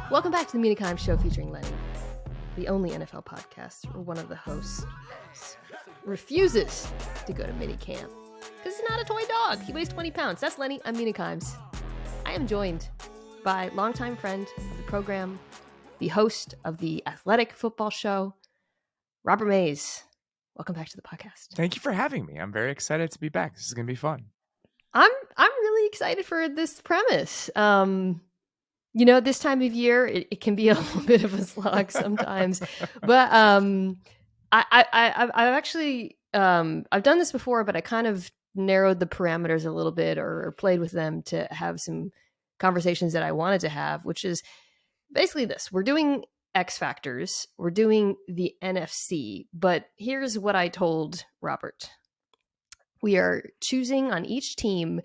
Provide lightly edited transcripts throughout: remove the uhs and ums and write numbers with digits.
Welcome back to the Mina Kimes Show featuring Lenny, the only NFL podcast where one of the hosts refuses to go to mini camp because he's not a toy dog. He weighs 20 pounds. That's Lenny. I'm Mina Kimes. I am joined by longtime friend of the program, the host of the Athletic Football Show, Robert Mays. Welcome back to the podcast. Thank you for having me. I'm very excited to be back. This is going to be fun. I'm really excited for this premise. This time of year, it can be a little bit of a slog sometimes. But I've actually I've done this before, but I kind of narrowed the parameters a little bit or played with them to have some conversations that I wanted to have, which is basically this. We're doing X Factors. We're doing the NFC. But here's what I told Robert. We are choosing on each team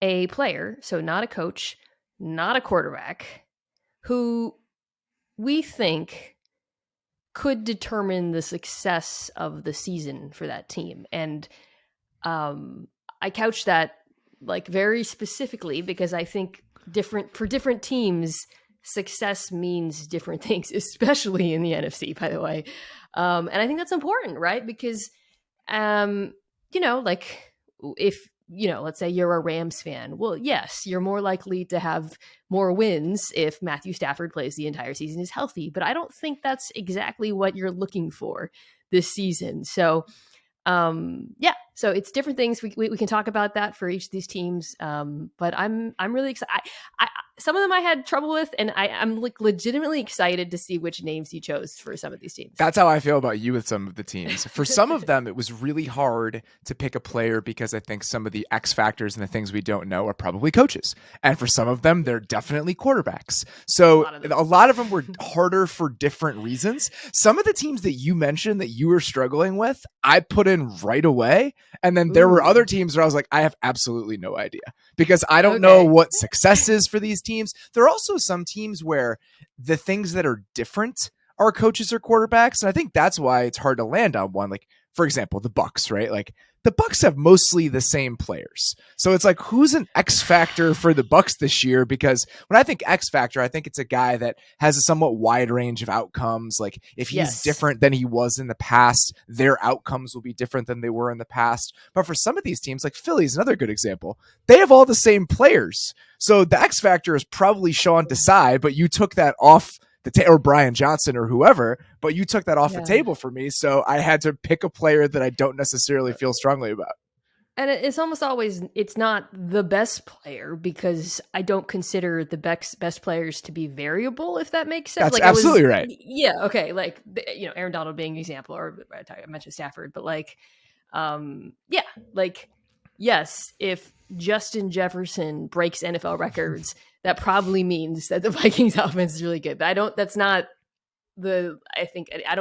a player, so not a coach, not a quarterback, who we think could determine the success of the season for that team. And I couch that like very specifically because I think for different teams, success means different things, especially in the NFC, by the way. And I think that's important, right? Because, let's say you're a Rams fan. Well, yes, you're more likely to have more wins if Matthew Stafford plays the entire season, is healthy. But I don't think that's exactly what you're looking for this season. So, so it's different things. We can talk about that for each of these teams. But I'm really excited. Some of them I had trouble with, and I'm like legitimately excited to see which names you chose for some of these teams. That's how I feel about you with some of the teams. For some of them, it was really hard to pick a player because I think some of the X factors and the things we don't know are probably coaches. And for some of them, they're definitely quarterbacks. So a lot of them were harder for different reasons. Some of the teams that you mentioned that you were struggling with, I put in right away. And then there were other teams where I was like, I have absolutely no idea because I don't know what success is for these teams. There are also some teams where the things that are different are coaches or quarterbacks. And I think that's why it's hard to land on one. Like, for example, the Bucs, right? Like the Bucs have mostly the same players. So it's like, who's an X factor for the Bucs this year? Because when I think X factor, I think it's a guy that has a somewhat wide range of outcomes. Like if he's different than he was in the past, their outcomes will be different than they were in the past. But for some of these teams, like Philly's another good example, they have all the same players. So the X factor is probably Sean Desai, but you took that off or Brian Johnson or whoever, but you took that off the table for me. So I had to pick a player that I don't necessarily feel strongly about. And it's almost always, it's not the best player because I don't consider the best players to be variable, if that makes sense. That's absolutely right. Yeah. Okay. Like, Aaron Donald being an example, or I mentioned Stafford, but yes, if Justin Jefferson breaks NFL records, that probably means that the Vikings offense is really good. But I don't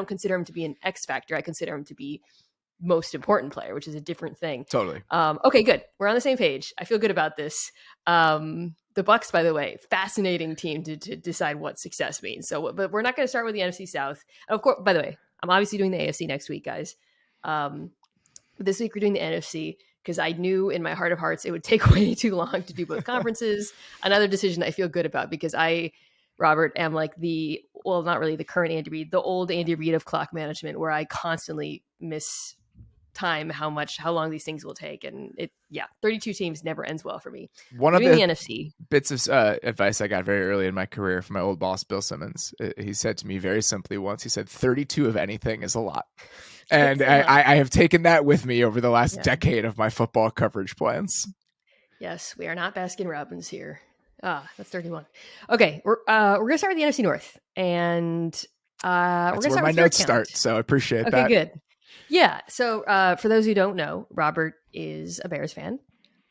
consider him to be an X factor. I consider him to be most important player, which is a different thing. Totally. Okay, good. We're on the same page. I feel good about this. The Bucs, by the way, fascinating team to decide what success means. So, but we're not going to start with the NFC South. Of course, by the way, I'm obviously doing the AFC next week, guys. This week we're doing the NFC. Because I knew in my heart of hearts it would take way too long to do both conferences. Another decision I feel good about because I, Robert, am like not really the current Andy Reid, the old Andy Reid of clock management, where I constantly miss time how long these things will take. And 32 teams never ends well for me. One of the NFC bits of advice I got very early in my career from my old boss, Bill Simmons, he said to me very simply once, he said, 32 of anything is a lot. And I have taken that with me over the last decade of my football coverage plans. Yes, we are not Baskin Robbins here. That's 31. Okay, we're gonna start with the NFC North, and that's where my notes start. So I appreciate that. Okay, good. Yeah. So for those who don't know, Robert is a Bears fan.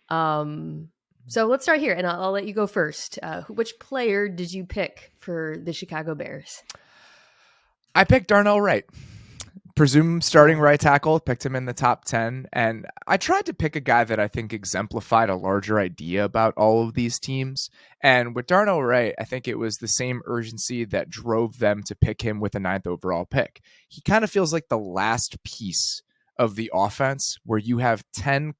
So let's start here, and I'll let you go first. Which player did you pick for the Chicago Bears? I picked Darnell Wright. Presume starting right tackle, picked him in the top 10. And I tried to pick a guy that I think exemplified a larger idea about all of these teams. And with Darnell Wright, I think it was the same urgency that drove them to pick him with the 9th overall pick. He kind of feels like the last piece of the offense where you have 10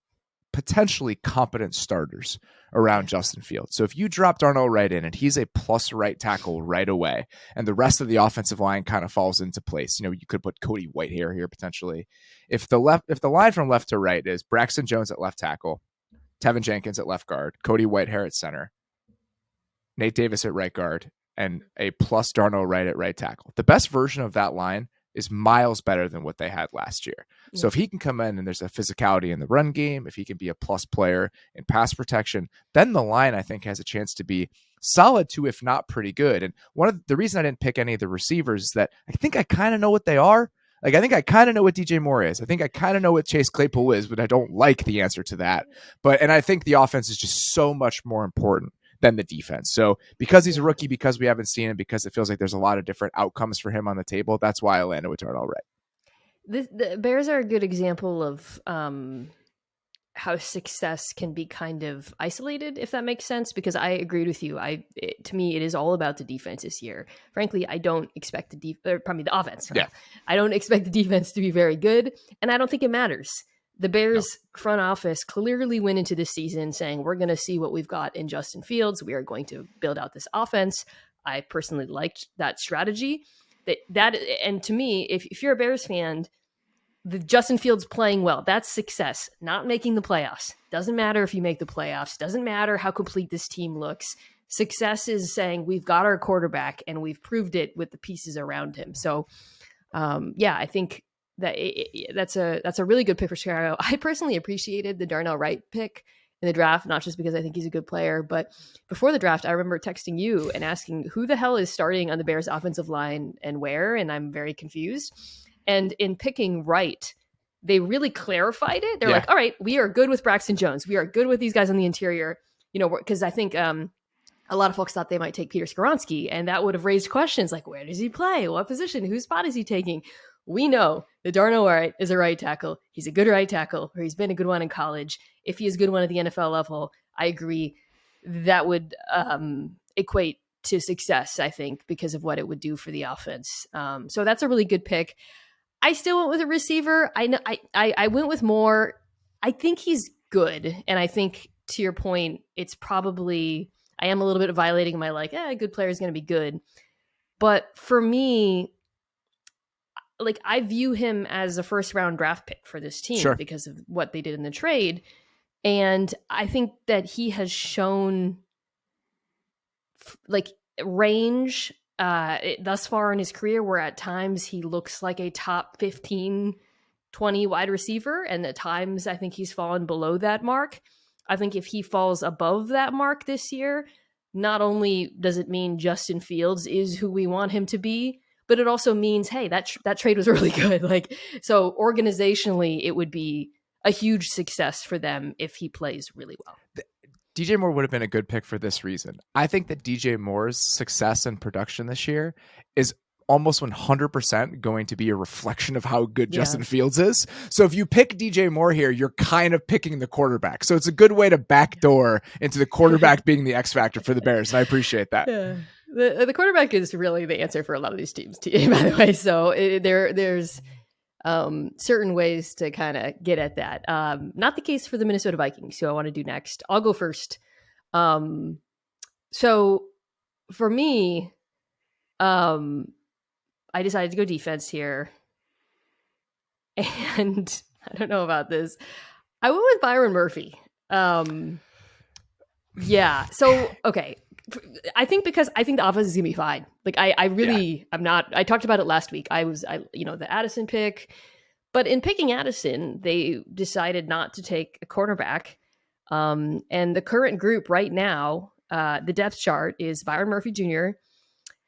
potentially competent starters around Justin Fields. So if you drop Darnell Wright in and he's a plus right tackle right away, and the rest of the offensive line kind of falls into place, you could put Cody Whitehair here potentially. If the line from left to right is Braxton Jones at left tackle, Tevin Jenkins at left guard, Cody Whitehair at center, Nate Davis at right guard, and a plus Darnell Wright at right tackle, the best version of that line is miles better than what they had last year. So if he can come in and there's a physicality in the run game, if he can be a plus player in pass protection, then the line, I think, has a chance to be solid to, if not pretty good. And one of the reason I didn't pick any of the receivers is that I think I kind of know what they are. Like, I think I kind of know what DJ Moore is. I think I kind of know what Chase Claypool is, but I don't like the answer to that. And I think the offense is just so much more important than the defense. So because he's a rookie, because we haven't seen him, because it feels like there's a lot of different outcomes for him on the table, that's why I landed with Darnell Wright. The Bears are a good example of how success can be kind of isolated, if that makes sense, because I agreed with you. To me, it is all about the defense this year. Frankly, I don't expect the offense. Yeah. I don't expect the defense to be very good, and I don't think it matters. The Bears front office clearly went into this season saying, we're going to see what we've got in Justin Fields. We are going to build out this offense. I personally liked that strategy. And to me, if you're a Bears fan, the Justin Fields playing well, that's success. Not making the playoffs. Doesn't matter if you make the playoffs. Doesn't matter how complete this team looks. Success is saying we've got our quarterback and we've proved it with the pieces around him. So, I think that's a really good pick for Chicago. I personally appreciated the Darnell Wright pick in the draft, not just because I think he's a good player, but before the draft, I remember texting you and asking who the hell is starting on the Bears offensive line and where, and I'm very confused. And in picking Wright, they really clarified it. They're like, all right, we are good with Braxton Jones. We are good with these guys on the interior, because I think a lot of folks thought they might take Peter Skoronski, and that would have raised questions like, where does he play? What position? Whose spot is he taking? We know that Darnell Wright is a right tackle. He's a good right tackle, or he's been a good one in college. If he is a good one at the NFL level, I agree that would equate to success, I think, because of what it would do for the offense. So that's a really good pick. I still went with a receiver. I went with Moore. I think he's good. And I think, to your point, it's probably, I am a little bit violating my a good player is going to be good. But for me, I view him as a first round draft pick for this team because of what they did in the trade. And I think that he has shown range thus far in his career, where at times he looks like a top 15, 20 wide receiver. And at times I think he's fallen below that mark. I think if he falls above that mark this year, not only does it mean Justin Fields is who we want him to be, but it also means, hey, that trade was really good. So organizationally, it would be a huge success for them if he plays really well. DJ Moore would have been a good pick for this reason. I think that DJ Moore's success and production this year is almost 100% going to be a reflection of how good Justin Fields is. So if you pick DJ Moore here, you're kind of picking the quarterback. So it's a good way to backdoor into the quarterback being the X factor for the Bears. And I appreciate that. Yeah. The quarterback is really the answer for a lot of these teams, by the way. So there's certain ways to kind of get at that. Not the case for the Minnesota Vikings, who I want to do next. I'll go first. So for me, I decided to go defense here. And I don't know about this. I went with Byron Murphy. So, okay. I think the offense is gonna be fine. I'm not. I talked about it last week. The Addison pick, but in picking Addison, they decided not to take a cornerback. And the current group right now, the depth chart is Byron Murphy Jr.,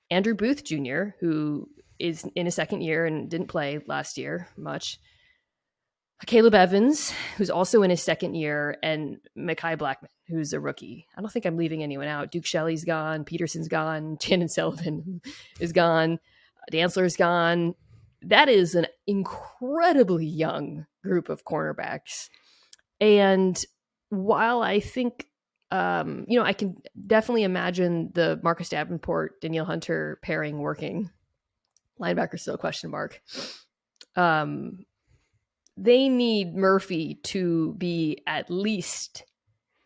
Andrew Booth Jr., who is in his second year and didn't play last year much, Caleb Evans, who's also in his second year, and Mekhi Blackman, who's a rookie. I don't think I'm leaving anyone out. Duke Shelley's gone. Peterson's gone. Shannon Sullivan is gone. Dantzler's gone. That is an incredibly young group of cornerbacks. And while I think, I can definitely imagine the Marcus Davenport, Danielle Hunter pairing working. Linebacker still a question mark. they need Murphy to be at least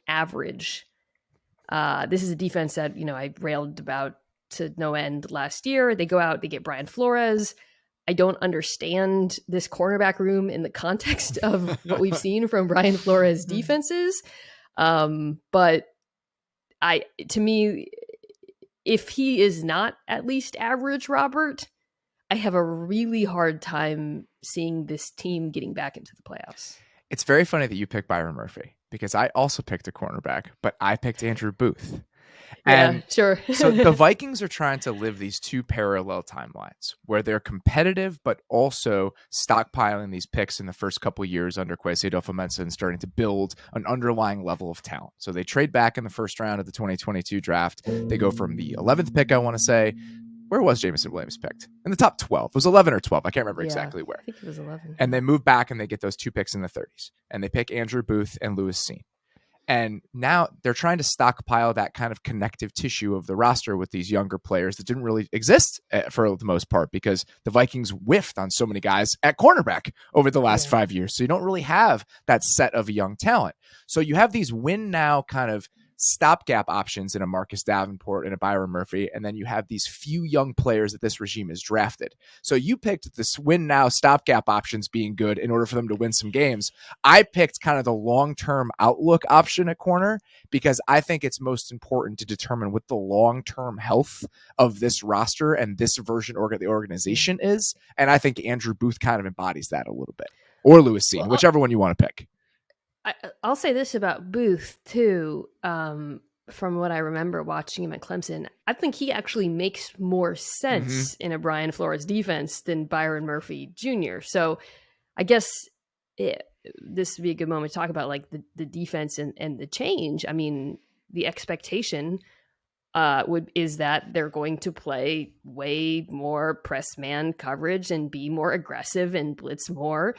average. This is a defense that, I railed about to no end last year. They go out, they get Brian Flores. I don't understand this cornerback room in the context of what we've seen from Brian Flores defenses. But to me, if he is not at least average, Robert, I have a really hard time seeing this team getting back into the playoffs. It's very funny that you picked Byron Murphy, because I also picked a cornerback, but I picked Andrew Booth. And yeah, sure. So the Vikings are trying to live these two parallel timelines where they're competitive, but also stockpiling these picks in the first couple of years under Kwesi Adolfo-Mensah and starting to build an underlying level of talent. So they trade back in the first round of the 2022 draft. They go from the 11th pick, I want to say. Where was Jameson Williams picked? In the top 12. It was 11 or 12. I can't remember exactly where. I think it was 11. And they move back and they get those two picks in the 30s. And they pick Andrew Booth and Lewis Seen. And now they're trying to stockpile that kind of connective tissue of the roster with these younger players that didn't really exist for the most part, because the Vikings whiffed on so many guys at cornerback over the last 5 years. So you don't really have that set of young talent. So you have these win now kind of stopgap options in a Marcus Davenport and a Byron Murphy, and then you have these few young players that this regime has drafted. So you picked this win now stopgap options being good in order for them to win some games. I picked kind of the long-term outlook option at corner, because I think it's most important to determine what the long-term health of this roster and this version of the organization is. And I think Andrew Booth kind of embodies that a little bit, or Lewis Seen, whichever one you want to pick. I'll say this about Booth too. From what I remember watching him at Clemson, I think he actually makes more sense in a Brian Flores defense than Byron Murphy Jr. So I guess this would be a good moment to talk about like the defense and the change. I mean, the expectation is that they're going to play way more press man coverage and be more aggressive and blitz more.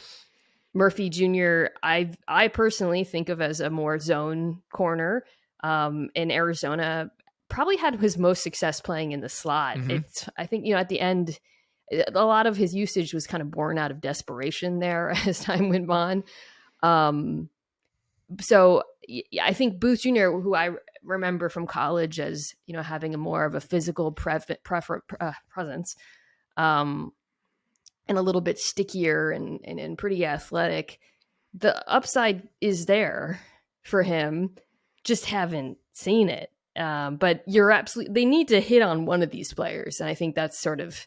Murphy Jr., I personally think of as a more zone corner. In Arizona, probably had his most success playing in the slot. I think, at the end, a lot of his usage was kind of born out of desperation there as time went on. So I think Booth Jr., who I remember from college as, having a more of a physical presence, and a little bit stickier and pretty athletic, the upside is there for him. Just haven't seen it. But they need to hit on one of these players. And I think that's sort of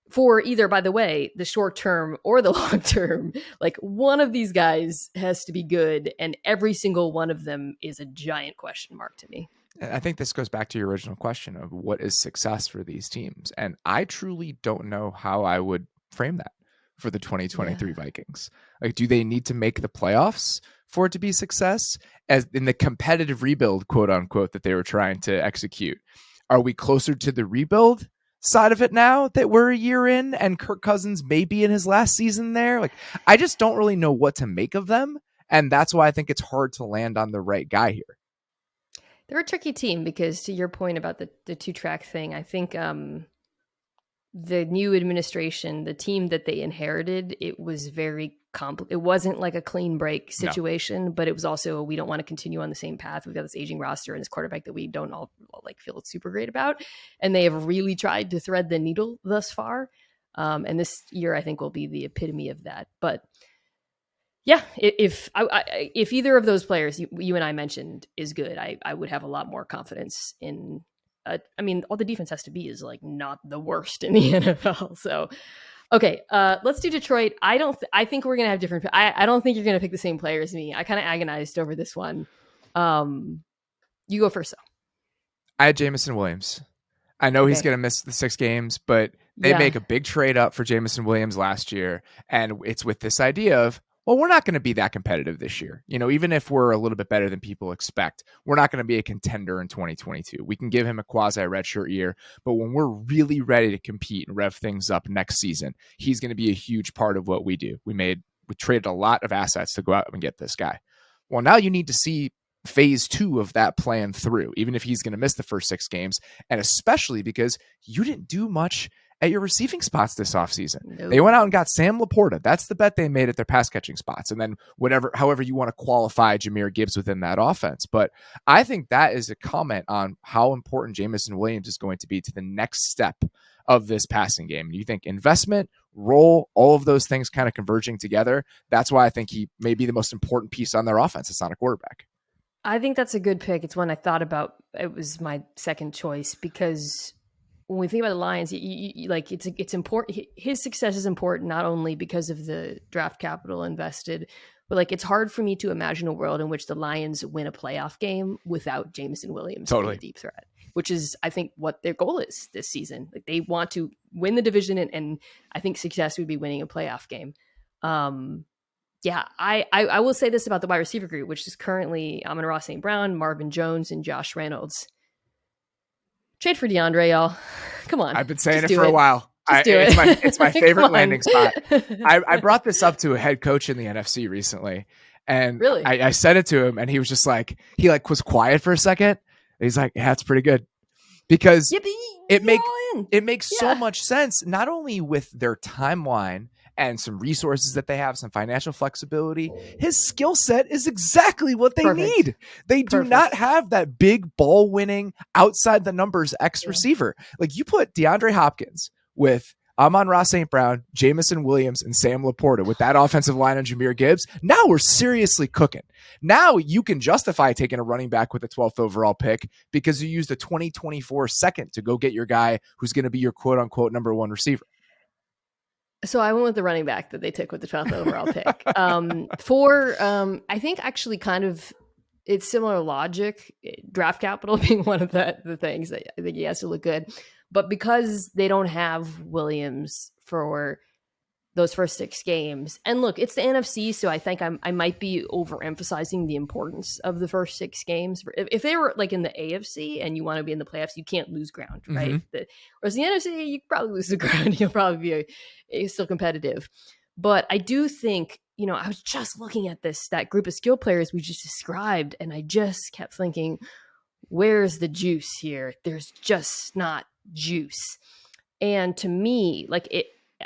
for either, by the way, the short term or the long term, like one of these guys has to be good. And every single one of them is a giant question mark to me. I think this goes back to your original question of what is success for these teams. And I truly don't know how I would frame that for the 2023 Vikings. Like, do they need to make the playoffs for it to be success, as in the competitive rebuild, quote unquote, that they were trying to execute? Are we closer to the rebuild side of it now that we're a year in and Kirk Cousins may be in his last season there? Like, I just don't really know what to make of them. And that's why I think it's hard to land on the right guy here. They're a tricky team because, to your point about the two-track thing, I think the new administration, the team that they inherited, it was very it wasn't like a clean break situation, but it was also, we don't want to continue on the same path. We've got this aging roster and this quarterback that we don't all like feel super great about. And they have really tried to thread the needle thus far. And this year, I think, will be the epitome of that. But yeah, if either of those players you and I mentioned is good, I would have a lot more confidence in. I mean, all the defense has to be is like not the worst in the NFL. So, okay, let's do Detroit. I think we're gonna have different. I don't think you're gonna pick the same player as me. I kind of agonized over this one. You go first, though. I had Jameson Williams. I know he's gonna miss the 6 games, but they make a big trade up for Jameson Williams last year, and it's with this idea of, well, we're not going to be that competitive this year. Even if we're a little bit better than people expect, we're not going to be a contender in 2022. We can give him a quasi redshirt year, but when we're really ready to compete and rev things up next season, he's going to be a huge part of what we do. We traded a lot of assets to go out and get this guy. Well, now you need to see phase 2 of that plan through, even if he's going to miss the first 6 games, and especially because you didn't do much at your receiving spots this offseason. Nope. They went out and got Sam Laporta. That's the bet they made at their pass catching spots. And then however you want to qualify Jahmyr Gibbs within that offense. But I think that is a comment on how important Jameson Williams is going to be to the next step of this passing game. You think investment, role, all of those things kind of converging together. That's why I think he may be the most important piece on their offense. It's not a quarterback. I think that's a good pick. It's one I thought about. It was my second choice because when we think about the Lions, like it's important. His success is important not only because of the draft capital invested, but like it's hard for me to imagine a world in which the Lions win a playoff game without Jameson Williams being a deep threat, which is I think what their goal is this season. Like they want to win the division, and I think success would be winning a playoff game. Yeah, I will say this about the wide receiver group, which is currently Amon-Ra St. Brown, Marvin Jones, and Josh Reynolds. Trade for DeAndre, y'all. Come on. I've been saying it for a while. It's my favorite landing spot. I brought this up to a head coach in the NFC recently, and really? I said it to him, and he was just like, he like was quiet for a second. And he's like, yeah, it's pretty good. Because it makes so much sense, not only with their timeline and some resources that they have, some financial flexibility. His skill set is exactly what they need. They do not have that big ball winning outside the numbers X receiver. Like you put DeAndre Hopkins with Amon-Ra St. Brown, Jameson Williams, and Sam Laporta with that offensive line on Jahmyr Gibbs. Now we're seriously cooking. Now you can justify taking a running back with the 12th overall pick because you used a 2024 second to go get your guy who's going to be your quote unquote number one receiver. So I went with the running back that they took with the 12th overall pick. I think actually kind of it's similar logic, draft capital being one of the things that I think he has to look good. But because they don't have Williams for those first 6 games, and look, it's the NFC, so I think I might be overemphasizing the importance of the first 6 games. If they were like in the AFC and you want to be in the playoffs, you can't lose ground, right? Mm-hmm. Whereas the NFC, you probably lose the ground. You'll probably be still competitive. But I do think, I was just looking at that group of skill players we just described, and I just kept thinking, where's the juice here? There's just not juice. And to me, like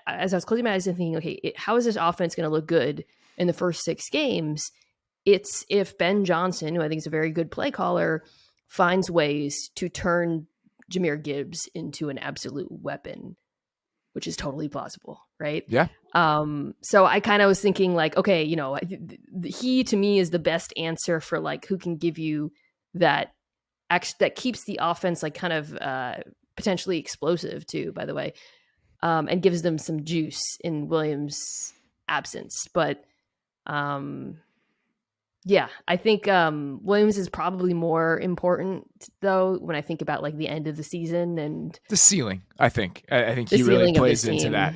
as I was closing my eyes and thinking, okay, how is this offense going to look good in the first 6 games? It's if Ben Johnson, who I think is a very good play caller, finds ways to turn Jahmyr Gibbs into an absolute weapon, which is totally plausible, right? Yeah. So I kind of was thinking like, okay, he to me is the best answer for like who can give you that keeps the offense like kind of potentially explosive too, by the way. And gives them some juice in Williams' absence. But yeah, I think Williams is probably more important though when I think about like the end of the season and the ceiling. I think he really plays into that.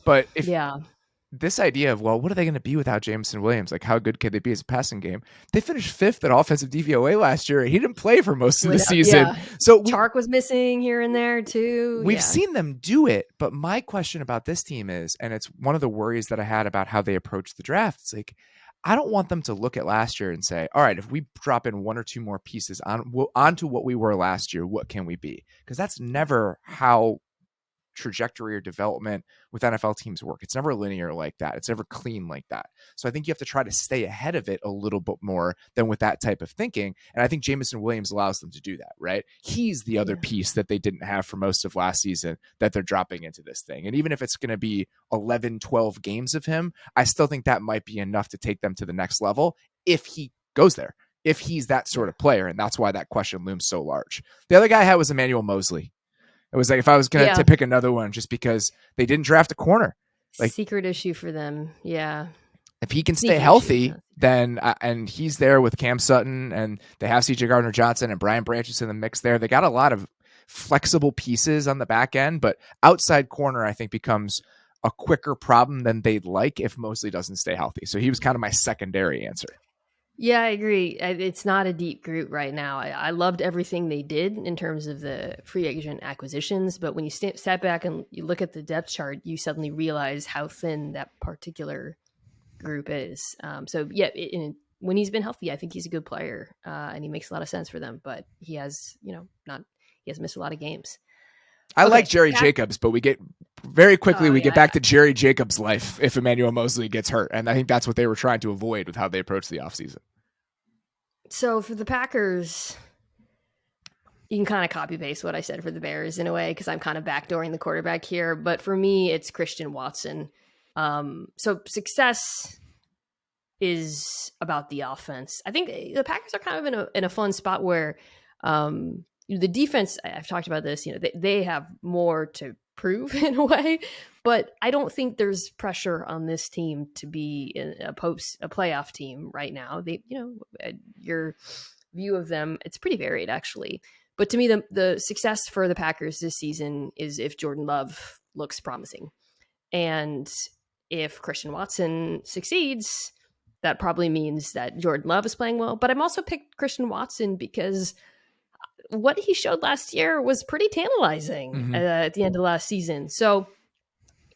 But this idea of, well, what are they going to be without Jameson Williams? Like, how good could they be as a passing game? They finished 5th at offensive DVOA last year. He didn't play for most of the season. Yeah. So Chark was missing here and there too. We've seen them do it. But my question about this team is, and it's one of the worries that I had about how they approach the draft. It's like, I don't want them to look at last year and say, all right, if we drop in 1 or 2 more pieces onto what we were last year, what can we be? Because that's never how trajectory or development with NFL teams work. It's never linear like that. It's never clean like that. So I think you have to try to stay ahead of it a little bit more than with that type of thinking. And I think Jameson Williams allows them to do that, right? He's the other piece that they didn't have for most of last season that they're dropping into this thing. And even if it's going to be 11, 12 games of him, I still think that might be enough to take them to the next level if he goes there, if he's that sort of player. And that's why that question looms so large. The other guy I had was Emmanuel Mosley. It was like if I was going to pick another one just because they didn't draft a corner. Like secret issue for them. Yeah. If he can stay healthy, then and he's there with Cam Sutton and they have CJ Gardner-Johnson and Brian Branches in the mix there. They got a lot of flexible pieces on the back end, but outside corner I think becomes a quicker problem than they'd like if Mosley doesn't stay healthy. So he was kind of my secondary answer. Yeah, I agree. It's not a deep group right now. I loved everything they did in terms of the free agent acquisitions, but when you step back and you look at the depth chart, you suddenly realize how thin that particular group is. When he's been healthy, I think he's a good player, and he makes a lot of sense for them. But he has, he has missed a lot of games. I Okay, like Jerry Jacobs, but we get back to Jerry Jacobs' life if Emmanuel Moseley gets hurt. And I think that's what they were trying to avoid with how they approached the offseason. So for the Packers, you can kind of copy paste what I said for the Bears in a way, because I'm kind of backdooring the quarterback here. But for me, it's Christian Watson. So success is about the offense. I think the Packers are kind of in a fun spot where the defense, I've talked about this, they have more to prove in a way, but I don't think there's pressure on this team to be a playoff team right now. Your view of them, it's pretty varied actually. But to me, the success for the Packers this season is if Jordan Love looks promising. And if Christian Watson succeeds, that probably means that Jordan Love is playing well. But I'm also picked Christian Watson because what he showed last year was pretty tantalizing at the end of last season. So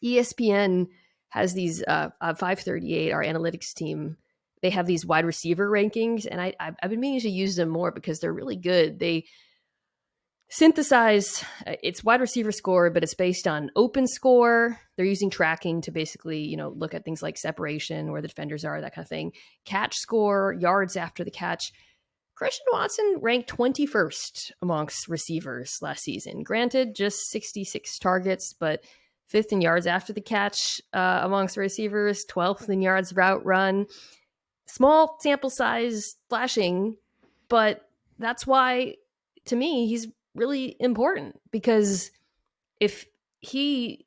ESPN has these 538, our analytics team. They have these wide receiver rankings, and I've been meaning to use them more because they're really good. They synthesize it's wide receiver score, but it's based on open score. They're using tracking to basically, look at things like separation, where the defenders are, that kind of thing. Catch score, yards after the catch. Christian Watson ranked 21st amongst receivers last season. Granted, just 66 targets, but 5th in yards after the catch amongst receivers, 12th in yards route run. Small sample size flashing, but that's why, to me, he's really important, because if he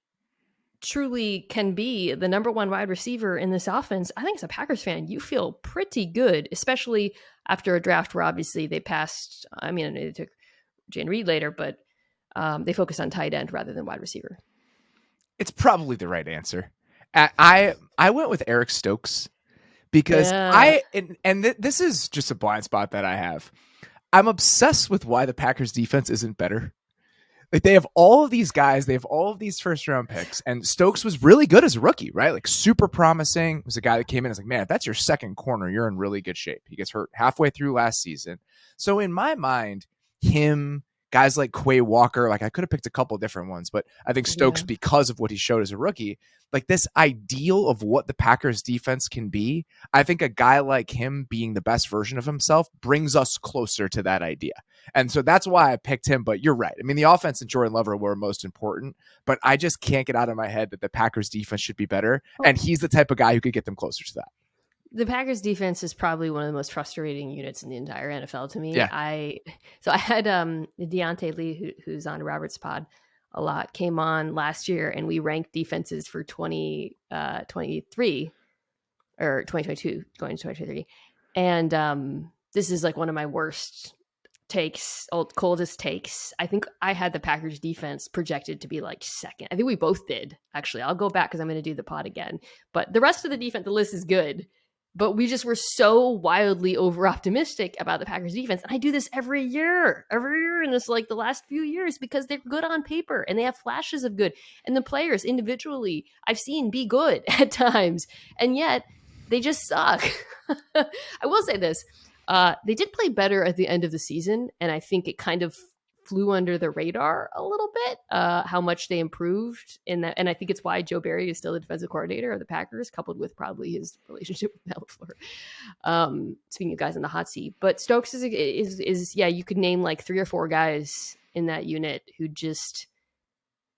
truly can be the number one wide receiver in this offense, I think as a Packers fan, you feel pretty good, especially after a draft where obviously they passed. I mean, they took Jane Reed later, but they focused on tight end rather than wide receiver. It's probably the right answer. I went with Eric Stokes because this is just a blind spot that I have. I'm obsessed with why the Packers defense isn't better. Like, they have all of these guys, they have all of these first round picks, and Stokes was really good as a rookie, right? Like, super promising. He was a guy that came in and was like, man, if that's your second corner, you're in really good shape. He gets hurt halfway through last season. So in my mind, guys like Quay Walker, like, I could have picked a couple different ones, but I think Stokes, because of what he showed as a rookie, like, this ideal of what the Packers defense can be, I think a guy like him being the best version of himself brings us closer to that idea. And so that's why I picked him. But you're right. I mean, the offense and Jordan Love were most important, but I just can't get out of my head that the Packers defense should be better. And he's the type of guy who could get them closer to that. The Packers defense is probably one of the most frustrating units in the entire NFL to me. Yeah. I had Deontay Lee, who's on Robert's pod a lot, came on last year, and we ranked defenses for 2023 or 2022 going to 2023. And this is like one of my worst coldest takes. I think I had the Packers defense projected to be like second. I think we both did, actually. I'll go back because I'm going to do the pod again. But the rest of the defense, the list is good. But we just were so wildly over optimistic about the Packers defense. And I do this every year in this, like, the last few years, because they're good on paper and they have flashes of good. And the players individually I've seen be good at times. And yet they just suck. I will say this. They did play better at the end of the season, and I think it kind of flew under the radar a little bit, how much they improved in that. And I think it's why Joe Barry is still the defensive coordinator of the Packers, coupled with probably his relationship with Matt LaFleur. Speaking of guys in the hot seat, but Stokes is you could name like 3 or 4 guys in that unit who just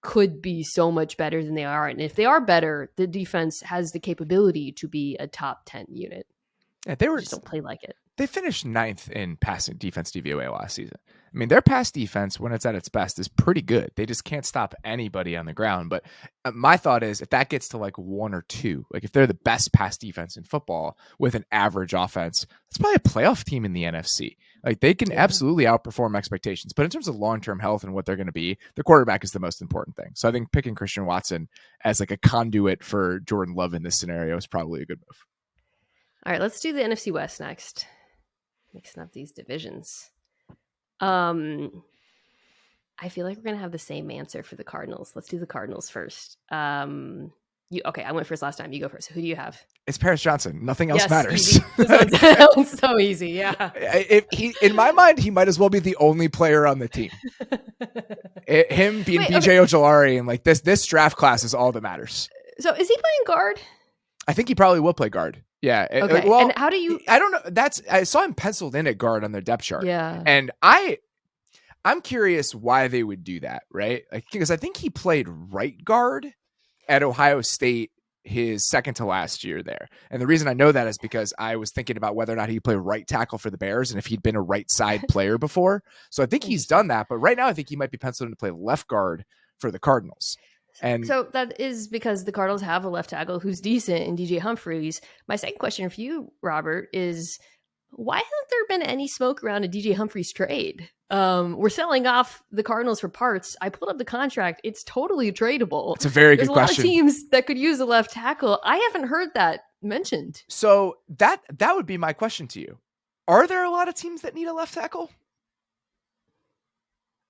could be so much better than they are. And if they are better, the defense has the capability to be a top 10 unit. Yeah, they just don't play like it. They finished 9th in passing defense DVOA last season. I mean, their pass defense, when it's at its best, is pretty good. They just can't stop anybody on the ground. But my thought is, if that gets to like 1 or 2, like if they're the best pass defense in football with an average offense, that's probably a playoff team in the NFC. Like, they can absolutely outperform expectations. But in terms of long-term health and what they're going to be, the quarterback is the most important thing. So I think picking Christian Watson as like a conduit for Jordan Love in this scenario is probably a good move. All right, let's do the NFC West next. Mixing up these divisions. I feel like we're going to have the same answer for the Cardinals. Let's do the Cardinals first. Okay, I went first last time. You go first. Who do you have? It's Paris Johnson. Nothing else Yes, matters. easy. That one's so easy. Yeah. In my mind, he might as well be the only player on the team. Him being BJ Ojolari and like this draft class is all that matters. So is he playing guard? I think he probably will play guard. Yeah. Okay. Well, and how do you? I don't know. I saw him penciled in at guard on their depth chart. Yeah. And I'm curious why they would do that, right? Like, because I think he played right guard at Ohio State his second to last year there. And the reason I know that is because I was thinking about whether or not he'd play right tackle for the Bears and if he'd been a right side player before. So I think he's done that. But right now, I think he might be penciled in to play left guard for the Cardinals. And so that is because the Cardinals have a left tackle who's decent in DJ Humphries. My second question for you, Robert, is why hasn't there been any smoke around a DJ Humphries trade? We're selling off the Cardinals for parts. I pulled up the contract. It's totally tradable. It's a very There's good question. There's a lot of teams that could use a left tackle. I haven't heard that mentioned. So that would be my question to you. Are there a lot of teams that need a left tackle?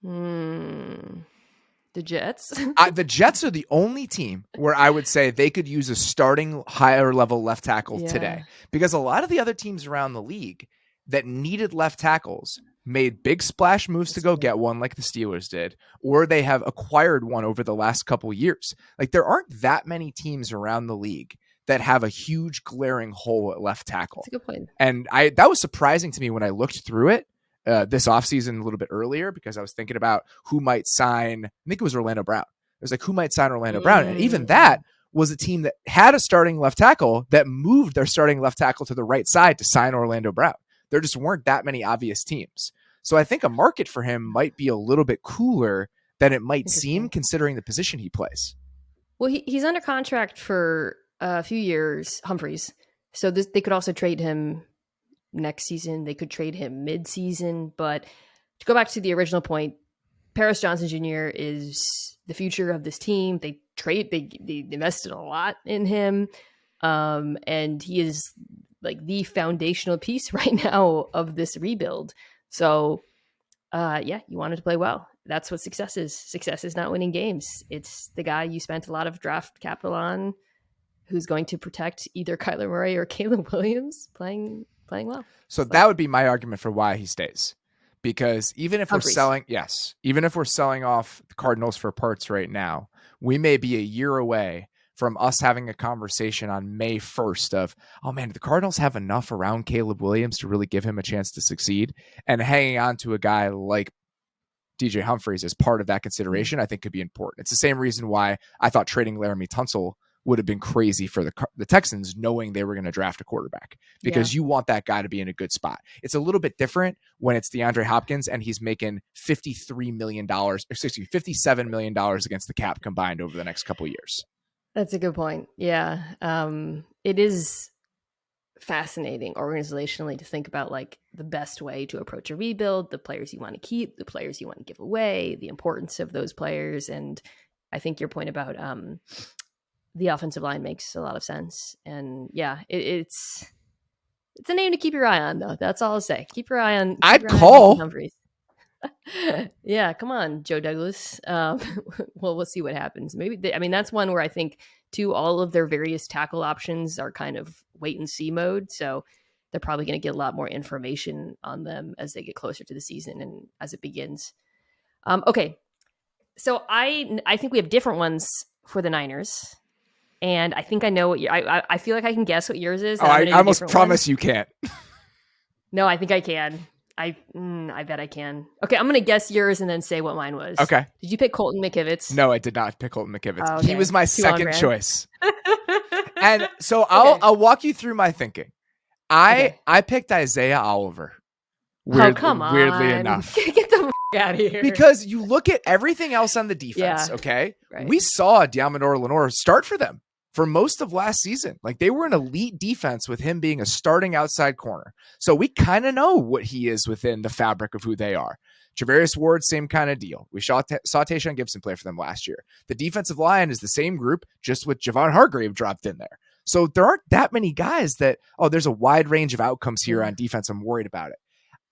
The Jets? The Jets are the only team where I would say they could use a starting higher level left tackle today, because a lot of the other teams around the league that needed left tackles made big splash moves to go get one like the Steelers did, or they have acquired one over the last couple years. Like, there aren't that many teams around the league that have a huge glaring hole at left tackle. That's a good point. And that was surprising to me when I looked through it this offseason a little bit earlier, because I was thinking about who might sign. I think it was Orlando Brown. It was like, who might sign Orlando Brown? And even that was a team that had a starting left tackle that moved their starting left tackle to the right side to sign Orlando Brown. There just weren't that many obvious teams. So I think a market for him might be a little bit cooler than it might seem, considering the position he plays. Well, he's under contract for a few years, Humphries. So they could also trade him next season. They could trade him mid-season. But to go back to the original point, Paris Johnson Jr. is the future of this team. They invested a lot in him. And he is like the foundational piece right now of this rebuild. So, you wanted to play well. That's what success is. Success is not winning games. It's the guy you spent a lot of draft capital on who's going to protect either Kyler Murray or Caleb Williams playing well. So that would be my argument for why he stays. Because even if Humphries. even if we're selling off the Cardinals for parts right now, we may be a year away from us having a conversation on May 1st of, oh man, do the Cardinals have enough around Caleb Williams to really give him a chance to succeed? And hanging on to a guy like DJ Humphries as part of that consideration, I think could be important. It's the same reason why I thought trading Laramie Tunsil would have been crazy for the Texans, knowing they were going to draft a quarterback, because you want that guy to be in a good spot. It's a little bit different when it's DeAndre Hopkins and he's making $57 million against the cap combined over the next couple of years. That's a good point. Yeah. It is fascinating organizationally to think about like the best way to approach a rebuild, the players you want to keep, the players you want to give away, the importance of those players. And I think your point about the offensive line makes a lot of sense. And it's a name to keep your eye on, though. That's all I'll say. Keep your eye on. I'd call Humphries. Yeah, come on, Joe Douglas. Well, we'll see what happens. Maybe that's one where I think all of their various tackle options are kind of wait and see mode. So they're probably going to get a lot more information on them as they get closer to the season and as it begins. Okay, so I think we have different ones for the Niners. And I think I know what I feel like I can guess what yours is. I almost promise you can't. No, I think I can. I bet I can. Okay, I'm going to guess yours and then say what mine was. Okay. Did you pick Colton McKivitz? No, I did not pick Colton McKivitz. Oh, okay. He was my second choice. And so I'll walk you through my thinking. I picked Isaiah Oliver. Come on. Weirdly enough. Get the out of here. Because you look at everything else on the defense, okay? Right. We saw Diamador Lenore start for them for most of last season. Like, they were an elite defense with him being a starting outside corner. So we kind of know what he is within the fabric of who they are. Javarius Ward, same kind of deal. We saw Tayshaun Gibson play for them last year. The defensive line is the same group, just with Javon Hargrave dropped in there. So there aren't that many guys that, there's a wide range of outcomes here on defense. I'm worried about it.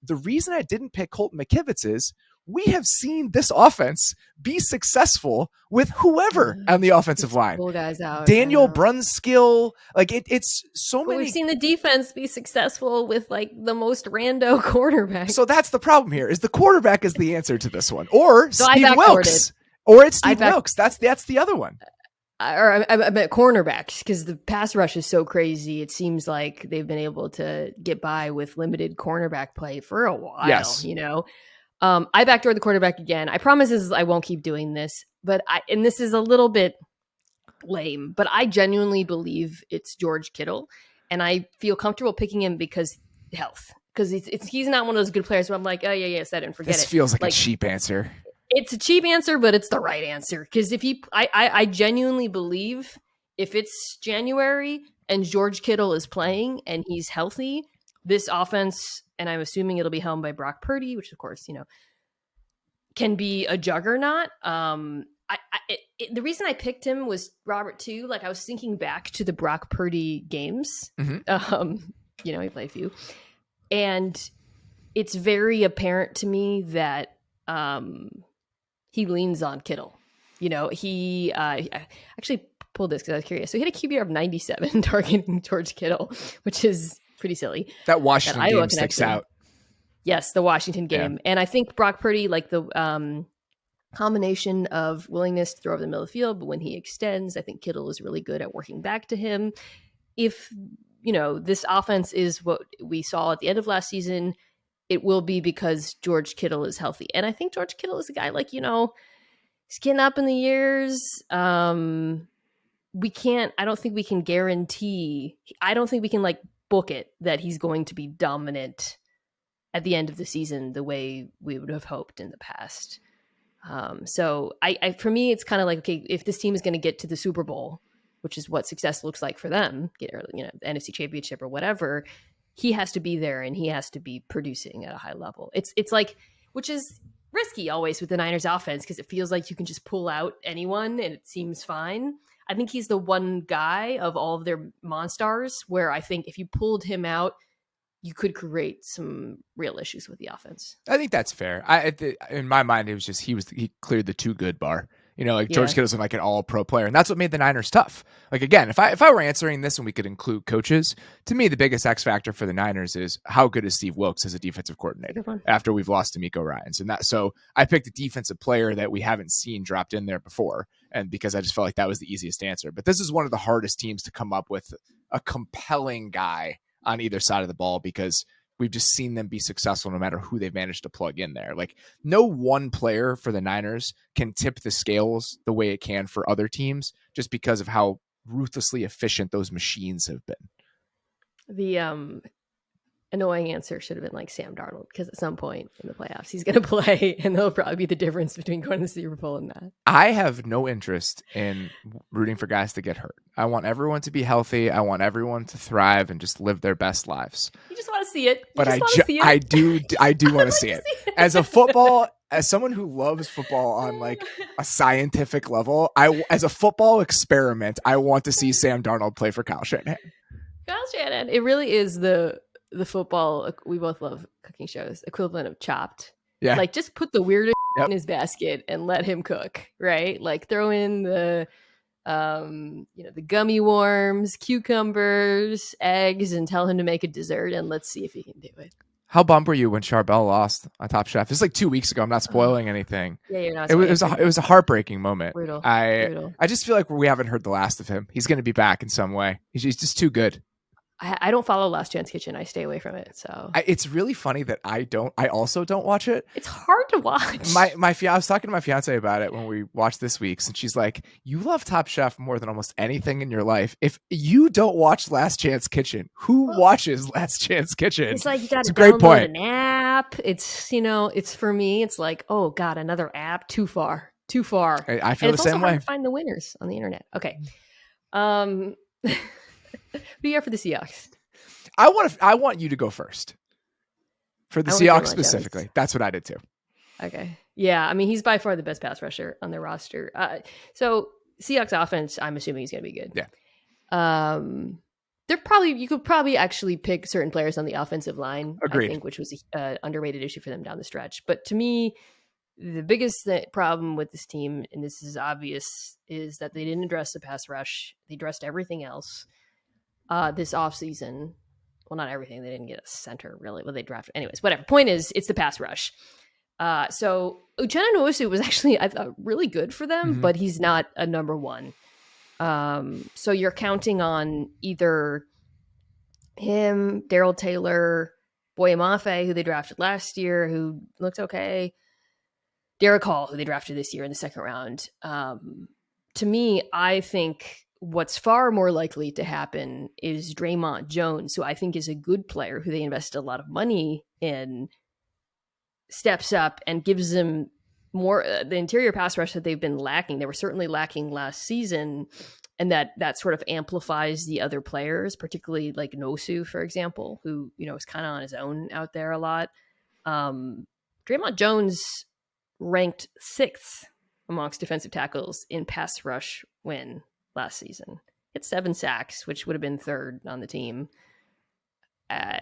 The reason I didn't pick Colton McKivitz is we have seen this offense be successful with whoever on the offensive line. Cool guys out. Daniel Brunskill, like it's so but many. We've seen the defense be successful with like the most rando quarterback. So that's the problem here: is the quarterback is the answer to this one, or so Steve Wilkes, or it's Steve Wilkes. That's the other one. I meant cornerbacks, because the pass rush is so crazy. It seems like they've been able to get by with limited cornerback play for a while. Yes. You know, I backdoored the quarterback again. I promise I won't keep doing this, and this is a little bit lame, but I genuinely believe it's George Kittle, and I feel comfortable picking him because health. Because he's not one of those good players where I'm like, oh yeah, set it and forget it. This feels like a cheap answer. It's a cheap answer, but it's the right answer. Because I genuinely believe if it's January and George Kittle is playing and he's healthy, this offense, and I'm assuming it'll be helmed by Brock Purdy, which of course, can be a juggernaut. The reason I picked him was Robert too. Like I was thinking back to the Brock Purdy games. Mm-hmm. He played a few, and it's very apparent to me that he leans on Kittle. He I actually pulled this because I was curious. So he had a QBR of 97 targeting George Kittle, which is pretty silly. That Washington game sticks out. Yes, the Washington game. Yeah. And I think Brock Purdy, like the combination of willingness to throw over the middle of the field, but when he extends, I think Kittle is really good at working back to him. If, this offense is what we saw at the end of last season, it will be because George Kittle is healthy. And I think George Kittle is a guy like, he's getting up in the years. I don't think we can book it that he's going to be dominant at the end of the season the way we would have hoped in the past. So for me, it's kind of like, okay, if this team is going to get to the Super Bowl, which is what success looks like for them, the NFC Championship or whatever, he has to be there and he has to be producing at a high level. It's like, which is risky always with the Niners offense, because it feels like you can just pull out anyone and it seems fine. I think he's the one guy of all of their monsters where I think if you pulled him out, you could create some real issues with the offense. I think that's fair. In my mind, it was just he cleared the too good bar. George Kittle's like an all-pro player, and that's what made the Niners tough. Like again, if I were answering this and we could include coaches, to me the biggest X factor for the Niners is how good is Steve Wilkes as a defensive coordinator after we've lost D'Amico Ryans, and so I picked a defensive player that we haven't seen dropped in there before, and because I just felt like that was the easiest answer. But this is one of the hardest teams to come up with a compelling guy on either side of the ball, because we've just seen them be successful no matter who they've managed to plug in there. Like no one player for the Niners can tip the scales the way it can for other teams, just because of how ruthlessly efficient those machines have been. The annoying answer should have been like Sam Darnold, because at some point in the playoffs he's going to play, and that'll probably be the difference between going to the Super Bowl and that. I have no interest in rooting for guys to get hurt. I want everyone to be healthy. I want everyone to thrive and just live their best lives. You just want to see it. But I do want to see it. As someone who loves football on like a scientific level, as a football experiment, I want to see Sam Darnold play for Kyle Shanahan. It really is the football, we both love cooking shows, equivalent of Chopped. Yeah. Like just put the weirdest in his basket and let him cook, right? Like throw in the gummy worms, cucumbers, eggs, and tell him to make a dessert, and let's see if he can do it. How bummed were you when Charbel lost on Top Chef? It's like 2 weeks ago. I'm not spoiling anything. Yeah, you're not. It was a heartbreaking moment. Brutal. I just feel like we haven't heard the last of him. He's going to be back in some way. He's just too good. I don't follow Last Chance Kitchen. I stay away from it. So it's really funny that I also don't watch it. It's hard to watch. I was talking to my fiance about it when we watched this week's, and she's like, "You love Top Chef more than almost anything in your life. If you don't watch Last Chance Kitchen, who watches Last Chance Kitchen?" It's like you got to download an app. It's it's for me. It's like, oh god, another app. Too far. I feel the same way. It's also hard to find the winners on the internet. Okay. Who you are for the Seahawks? I want you to go first. For the Seahawks specifically. That's what I did too. Okay. Yeah, I mean, he's by far the best pass rusher on their roster. So Seahawks offense, I'm assuming he's going to be good. Yeah. You could probably actually pick certain players on the offensive line. Agreed. I think, which was an underrated issue for them down the stretch. But to me, the biggest problem with this team, and this is obvious, is that they didn't address the pass rush. They addressed everything else this offseason. Well, not everything. They didn't get a center, really. Well, they drafted. Anyways, whatever. Point is, it's the pass rush. So Uchenna Nwosu was actually, I thought, really good for them, but he's not a number one. So you're counting on either him, Darryl Taylor, Boye Mafe, who they drafted last year, who looked okay, Derek Hall, who they drafted this year in the second round. To me, I think what's far more likely to happen is Draymond Jones, who I think is a good player, who they invested a lot of money in, steps up and gives them more the interior pass rush that they've been lacking. They were certainly lacking last season, and that sort of amplifies the other players, particularly like Nwosu, for example, who, you know, is kind of on his own out there a lot. Draymond Jones ranked 6th amongst defensive tackles in pass rush win last season. He had 7 sacks, which would have been 3rd on the team.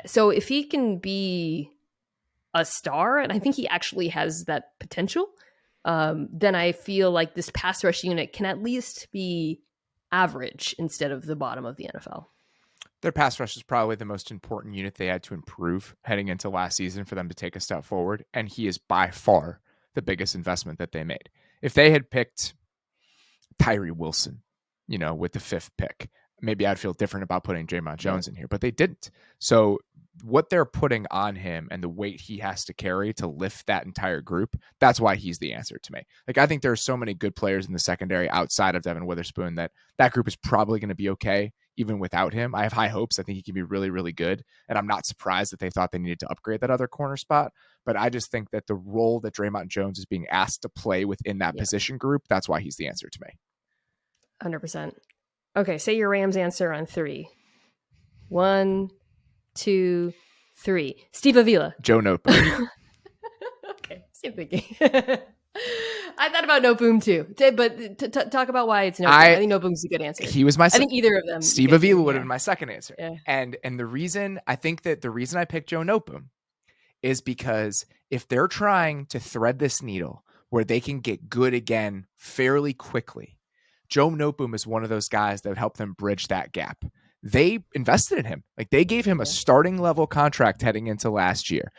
So if he can be a star, and I think he actually has that potential, then I feel like this pass rush unit can at least be average instead of the bottom of the NFL. Their pass rush is probably the most important unit they had to improve heading into last season for them to take a step forward, and he is by far the biggest investment that they made. If they had picked Tyree Wilson, you know, with the 5th pick, maybe I'd feel different about putting Draymond Jones in here, but they didn't. So what they're putting on him and the weight he has to carry to lift that entire group, that's why he's the answer to me. Like, I think there are so many good players in the secondary outside of Devin Witherspoon that group is probably going to be okay even without him. I have high hopes. I think he can be really, really good. And I'm not surprised that they thought they needed to upgrade that other corner spot. But I just think that the role that Draymond Jones is being asked to play within that position group, that's why he's the answer to me. 100%. Okay, say your Rams answer on 3. 1, 2, 3. Steve Avila. Joe Noteboom. Okay, same thinking. I thought about Noteboom too, but talk about why it's Noteboom. I think Noteboom's a good answer. He was my. I think either of them. Steve Avila would have been my second answer. Yeah. And the reason I picked Joe Noteboom is because if they're trying to thread this needle where they can get good again fairly quickly, Joe Noteboom is one of those guys that would help them bridge that gap. They invested in him. Like, they gave him a starting level contract heading into last year.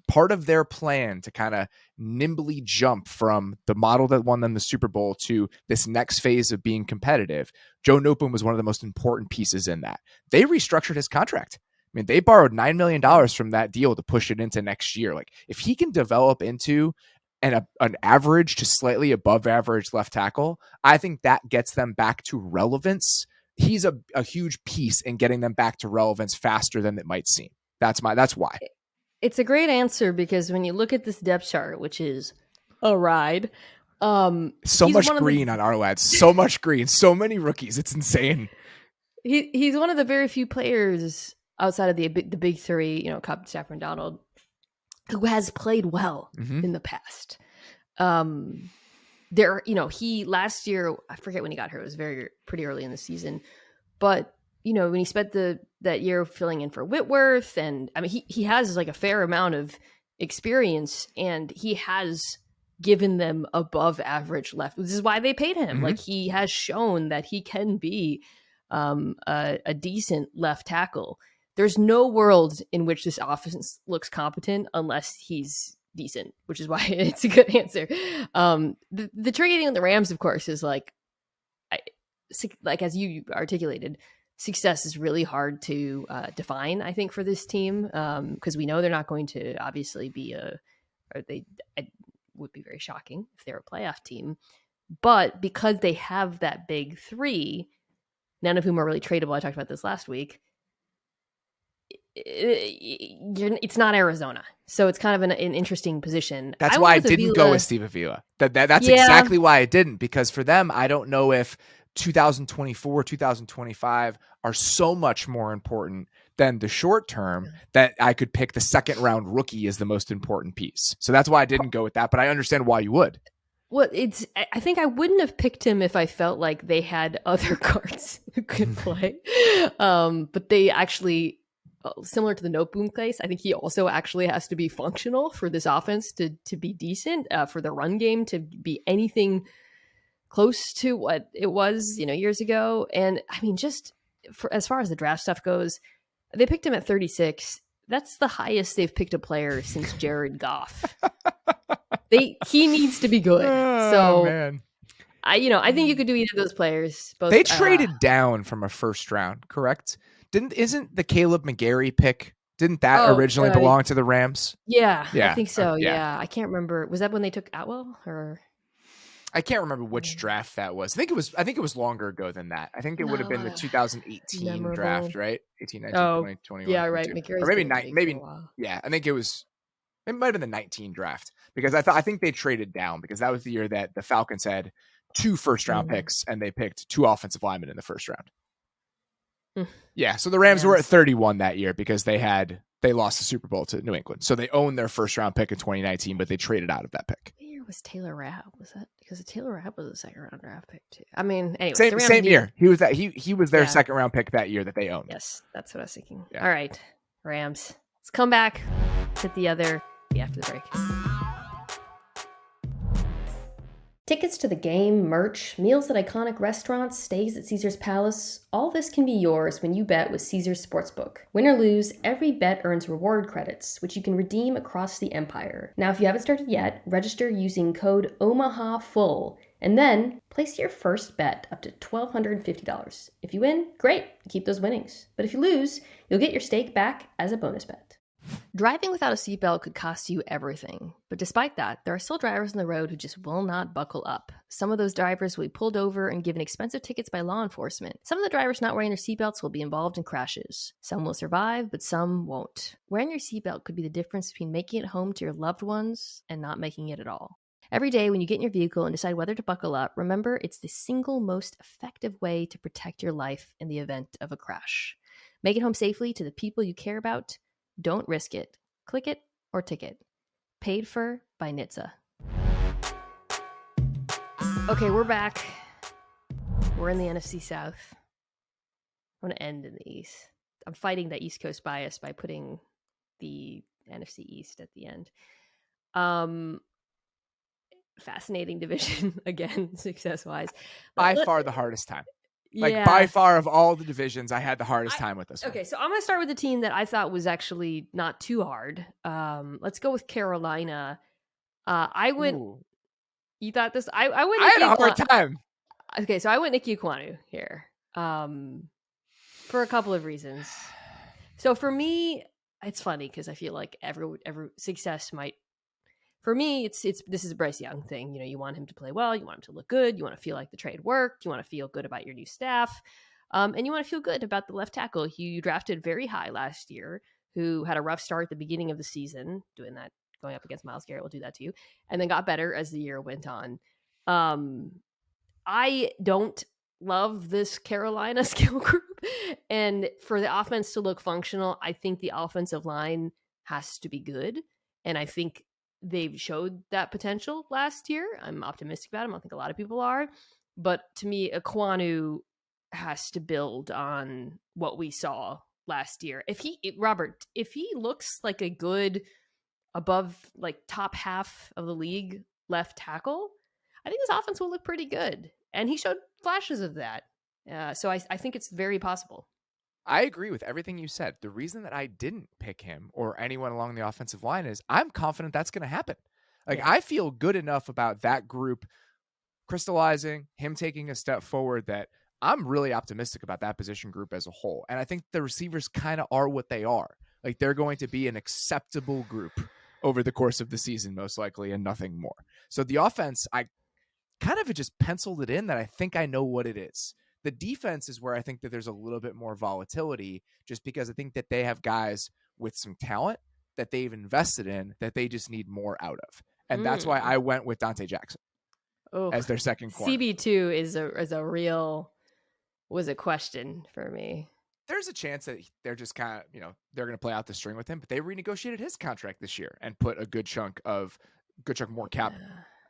Part of their plan to kind of nimbly jump from the model that won them the Super Bowl to this next phase of being competitive, Joe Noteboom was one of the most important pieces in that. They restructured his contract. I mean, they borrowed $9 million from that deal to push it into next year. Like, if he can develop into an average to slightly above average left tackle, I think that gets them back to relevance. He's a huge piece in getting them back to relevance faster than it might seem. That's why. It's a great answer, because when you look at this depth chart, which is a ride, so much green on our lads, so much green, so many rookies. It's insane. He's one of the very few players outside of the big 3, you know, Cobb, Stafford, and Donald, who has played well in the past. He last year, I forget when he got here, it was pretty early in the season, but you know, when he spent that year filling in for Whitworth, and I mean, he has like a fair amount of experience, and he has given them above average left. This is why they paid him. Like, he has shown that he can be a decent left tackle. There's no world in which this offense looks competent unless he's decent, which is why it's a good answer. The tricky thing with the Rams, of course, is like as you articulated, success is really hard to define, I think, for this team, because we know they're not going to obviously be it would be very shocking if they're a playoff team, but because they have that big 3, none of whom are really tradable. I talked about this last week. It's not Arizona, so it's kind of an interesting position. That's why I didn't go with Steve Avila. That's exactly why I didn't, because for them, I don't know if 2024, 2025 are so much more important than the short term that I could pick the second round rookie as the most important piece. So that's why I didn't go with that, but I understand why you would. Well, I think I wouldn't have picked him if I felt like they had other guards who could play. But they actually similar to the Noteboom case, I think he also actually has to be functional for this offense to be decent, for the run game to be anything close to what it was, years ago. And I mean, just as far as the draft stuff goes, they picked him at 36. That's the highest they've picked a player since Jared Goff. He needs to be good. Oh, man. I think you could do either of those players. Both, they traded down from a first round, correct? Isn't the Caleb McGarry pick? Didn't that originally belong to the Rams? Yeah, I think so. Yeah, I can't remember. Was that when they took Atwell or? I can't remember which draft that was. I think it was longer ago than that. I think it would have been the 2018 draft, right? 18, 19, 20, 21. Yeah, right. Or maybe yeah. I think it might have been the 19 draft, because I think they traded down, because that was the year that the Falcons had 2 first round picks and they picked 2 offensive linemen in the first round. Yeah, so the Rams were at 31 that year because they lost the Super Bowl to New England. So they owned their first round pick in 2019, but they traded out of that pick. What year was Taylor Rapp? Was that because Taylor Rapp was a second round draft pick too? I mean, anyway, same year. He was their second round pick that year that they owned. Yes, that's what I was thinking. Yeah. All right, Rams. Let's come back. Hit the other after the break. Tickets to the game, merch, meals at iconic restaurants, stays at Caesar's Palace, all this can be yours when you bet with Caesar's Sportsbook. Win or lose, every bet earns reward credits, which you can redeem across the empire. Now, if you haven't started yet, register using code OMAHAFULL, and then place your first bet up to $1,250. If you win, great, keep those winnings. But if you lose, you'll get your stake back as a bonus bet. Driving without a seatbelt could cost you everything. But despite that, there are still drivers on the road who just will not buckle up. Some of those drivers will be pulled over and given expensive tickets by law enforcement. Some of the drivers not wearing their seatbelts will be involved in crashes. Some will survive, but some won't. Wearing your seatbelt could be the difference between making it home to your loved ones and not making it at all. Every day when you get in your vehicle and decide whether to buckle up, remember it's the single most effective way to protect your life in the event of a crash. Make it home safely to the people you care about. Don't risk it. Click it or ticket. Paid for by NHTSA. Okay, we're back. We're in the NFC South. I'm going to end in the East. I'm fighting that East Coast bias by putting the NFC East at the end. Fascinating division, again, success-wise. By far the hardest time. By far of all the divisions, I had the hardest time with this one. Okay, so I'm going to start with the team that I thought was actually not too hard. Let's go with Carolina. I went... Ooh. You thought this? I had a hard time. Okay, so I went Nicky Ekwonu here for a couple of reasons. So for me, it's funny because I feel like every success might... For me, this is a Bryce Young thing. You want him to play well. You want him to look good. You want to feel like the trade worked. You want to feel good about your new staff. And you want to feel good about the left tackle who you drafted very high last year, who had a rough start at the beginning of the season, doing that, going up against Myles Garrett will do that to you, and then got better as the year went on. I don't love this Carolina skill group. And for the offense to look functional, I think the offensive line has to be good. And I think they've showed that potential last year. I'm optimistic about him. I think a lot of people are. But to me, Ekwonu has to build on what we saw last year. If he looks like a good above, like, top half of the league left tackle, I think this offense will look pretty good. And he showed flashes of that. So I think it's very possible. I agree with everything you said. The reason that I didn't pick him or anyone along the offensive line is I'm confident that's going to happen. I feel good enough about that group crystallizing, him taking a step forward, that I'm really optimistic about that position group as a whole. And I think the receivers kind of are what they are. Like, they're going to be an acceptable group over the course of the season, most likely, and nothing more. So the offense, I kind of just penciled it in that I think I know what it is. The defense is where I think that there's a little bit more volatility, just because I think that they have guys with some talent that they've invested in that they just need more out of. And that's why I went with Dante Jackson as their second corner. CB2 is a real, was a question for me. There's a chance that they're just kind of, they're going to play out the string with him, but they renegotiated his contract this year and put a good chunk more cap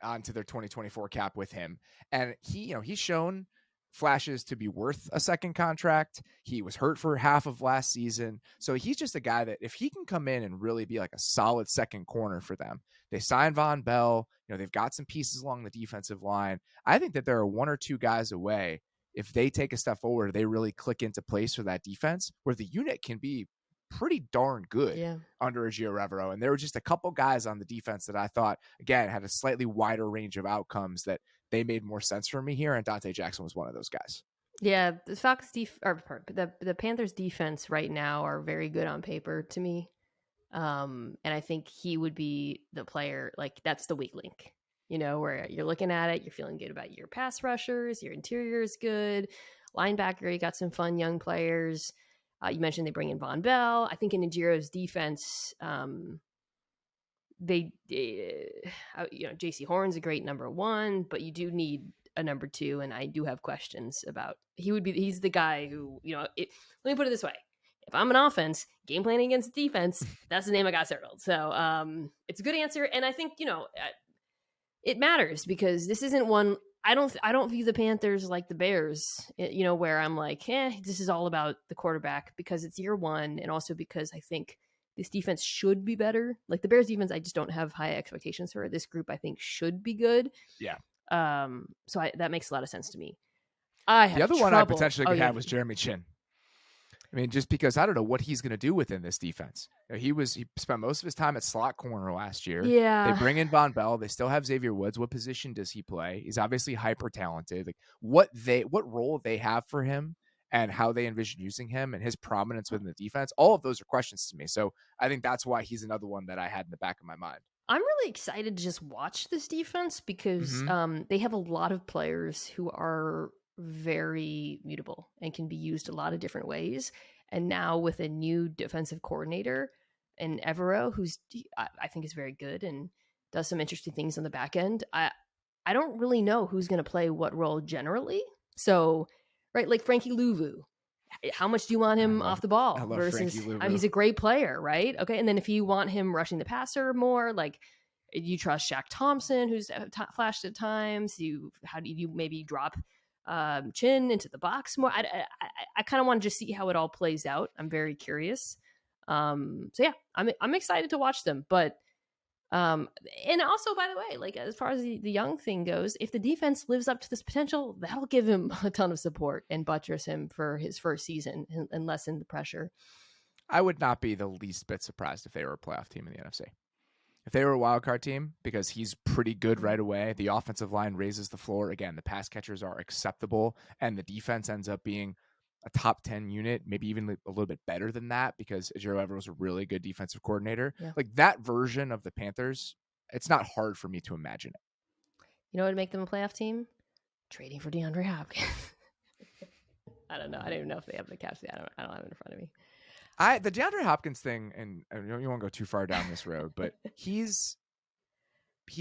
onto their 2024 cap with him. And he's shown flashes to be worth a second contract. He was hurt for half of last season. So he's just a guy that if he can come in and really be like a solid second corner for them, they signed Von Bell, they've got some pieces along the defensive line. I think that there are one or two guys away. If they take a step forward, they really click into place for that defense where the unit can be pretty darn good under Ejiro Evero. And there were just a couple guys on the defense that I thought, again, had a slightly wider range of outcomes that they made more sense for me here. And Dante Jackson was one of those guys. Yeah, the Falcons the Panthers defense right now are very good on paper to me. And I think he would be the player, like that's the weak link, where you're looking at it, you're feeling good about your pass rushers, your interior is good, linebacker, you got some fun young players. You mentioned they bring in Von Bell. I think in Ejiro's defense, J.C. Horn's a great number one, but you do need a number two, and I do have questions about. He's the guy who, let me put it this way: if I'm an offense game planning against defense, that's the name I got circled. So it's a good answer, and I think it matters because this isn't one. I don't view the Panthers like the Bears, where I'm like, this is all about the quarterback because it's year one, and also because I think this defense should be better. Like the Bears defense, I just don't have high expectations for. This group, I think, should be good. Yeah. So that makes a lot of sense to me. The other one I potentially could have was Jeremy Chin. I mean, just because I don't know what he's going to do within this defense. He spent most of his time at slot corner last year. Yeah. They bring in Von Bell. They still have Xavier Woods. What position does he play? He's obviously hyper talented. Like what role they have for him and how they envision using him and his prominence within the defense. All of those are questions to me. So I think that's why he's another one that I had in the back of my mind. I'm really excited to just watch this defense because they have a lot of players who are very mutable and can be used a lot of different ways. And now with a new defensive coordinator and Evero, who's I think is very good and does some interesting things on the back end. I don't really know who's going to play what role generally. So, right, like Frankie Louvu, how much do you want him off the ball? I love versus Frankie Louvu. He's a great player, right? Okay, and then if you want him rushing the passer more, like you trust Shaq Thompson, who's flashed at times. How do you maybe drop Chin into the box more? I kind of want to just see how it all plays out. I'm very curious. So yeah, I'm excited to watch them. But and also, by the way, like as far as the young thing goes, if the defense lives up to this potential, that'll give him a ton of support and buttress him for his first season and lessen the pressure. I would not be the least bit surprised if they were a playoff team in the NFC. If they were a wild card team, because he's pretty good right away, the offensive line raises the floor. Again, the pass catchers are acceptable, and the defense ends up being a top 10 unit, maybe even a little bit better than that because Ejiro Evero was a really good defensive coordinator. Yeah. Like that version of the Panthers, it's not hard for me to imagine it. You know what would make them a playoff team? Trading for DeAndre Hopkins. I don't know. I don't even know if they have the cap. I don't have it in front of me. The DeAndre Hopkins thing, and you won't go too far down this road, but he's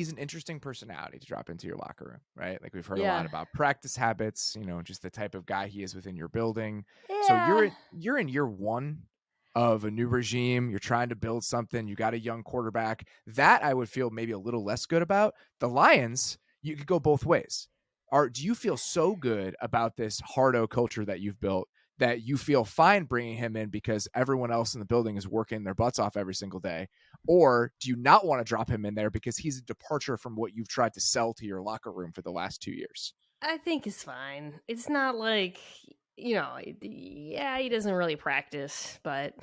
an interesting personality to drop into your locker room, right? Like we've heard a lot about practice habits, just the type of guy he is within your building. Yeah. So you're in year one of a new regime. You're trying to build something. You got a young quarterback. That I would feel maybe a little less good about. The Lions, you could go both ways. Do you feel so good about this hardo culture that you've built that you feel fine bringing him in because everyone else in the building is working their butts off every single day? Or do you not want to drop him in there because he's a departure from what you've tried to sell to your locker room for the last 2 years? I think it's fine. It's not like, he doesn't really practice, but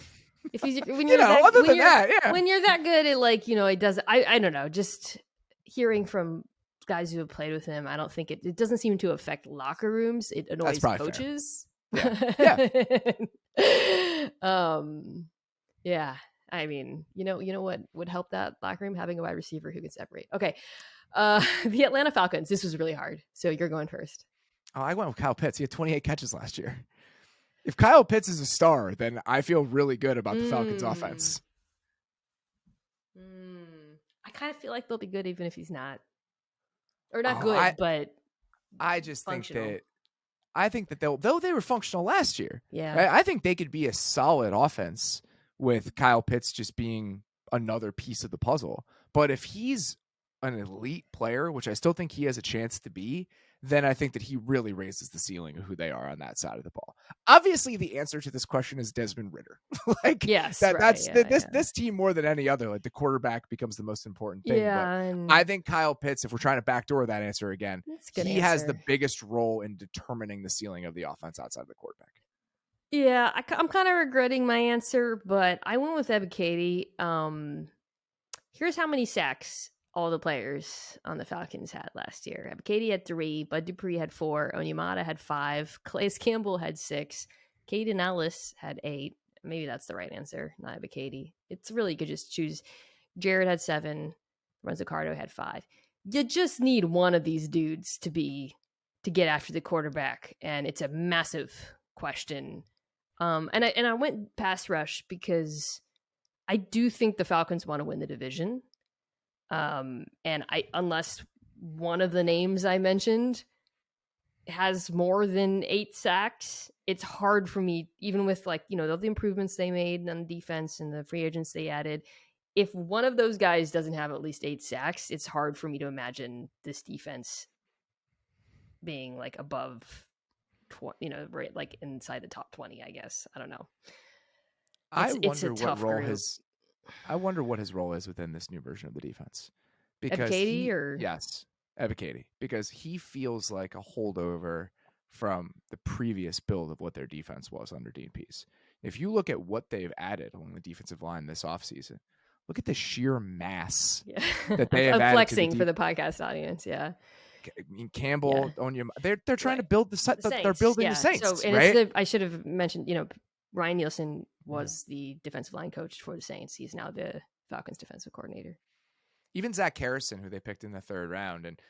if he's, when you're when you're that good at it does, I don't know, just hearing from guys who have played with him, I don't think it doesn't seem to affect locker rooms. It annoys coaches. Yeah. Yeah. I mean, you know what would help that locker room? Having a wide receiver who can separate. Okay. The Atlanta Falcons. This was really hard. So you're going first. Oh, I went with Kyle Pitts. He had 28 catches last year. If Kyle Pitts is a star, then I feel really good about the Falcons offense. I kind of feel like they'll be good even if he's not. Or not good, but I just functional. think that they were functional last year. Yeah. Right? I think they could be a solid offense with Kyle Pitts just being another piece of the puzzle. But if he's an elite player, which I still think he has a chance to be, then I think that he really raises the ceiling of who they are on that side of the ball. Obviously, the answer to this question is Desmond Ridder. Like Yes, that. right. That's Yeah, this team more than any other. Like the quarterback becomes the most important thing. But and I think Kyle Pitts, if we're trying to backdoor that answer again, that's a good he has the answer. biggest role in determining the ceiling of the offense outside of the quarterback. Yeah, I'm kind of regretting my answer, but I went with Ebiketie. Here's how many sacks all the players on the Falcons had last year. Ebiketie had 3, Bud Dupree had 4, Onyemata had 5, Calais Campbell had 6, Caden Ellis had 8. Maybe that's the right answer, not Ebiketie. It's really, you could just choose. Jared had 7, Renzo had 5. You just need one of these dudes to get after the quarterback, and it's a massive question. And I went pass rush because I do think the Falcons want to win the division. And unless one of the names I mentioned has more than 8 sacks, it's hard for me, even with all the improvements they made on defense and the free agents they added. If one of those guys doesn't have at least 8 sacks, it's hard for me to imagine this defense being above, right, inside the top 20, I guess. I don't know. It's a tough group. I wonder what his role is within this new version of the defense. Because Ebiketie, because he feels like a holdover from the previous build of what their defense was under Dean Pease. If you look at what they've added along the defensive line this offseason, look at the sheer mass that they have added. Flexing for the podcast audience, yeah. Campbell, they're trying to build the Saints. They're building the Saints, so, right? I should have mentioned, Ryan Nielsen was the defensive line coach for the Saints. He's now the Falcons defensive coordinator. Even Zach Harrison, who they picked in the 3rd round, and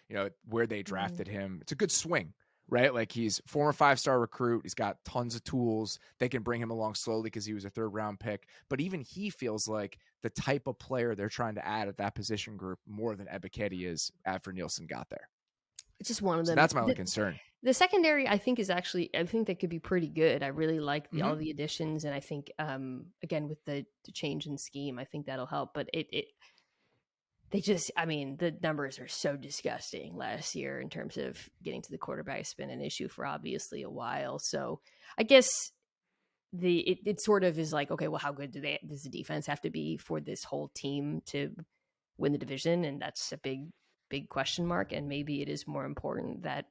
where they drafted him, it's a good swing, right? Like he's former 5-star recruit. He's got tons of tools. They can bring him along slowly because he was a 3rd round pick. But even he feels like the type of player they're trying to add at that position group more than Ebiketie is after Nielsen got there. It's just one of them. So that's my only concern. The secondary, I think they could be pretty good. I really like all the additions, and I think again with the change in scheme, I think that'll help. But the numbers are so disgusting last year in terms of getting to the quarterback. It's been an issue for obviously a while. So I guess it sort of is like, okay, well, how good does the defense have to be for this whole team to win the division? And that's a big question mark. And maybe it is more important that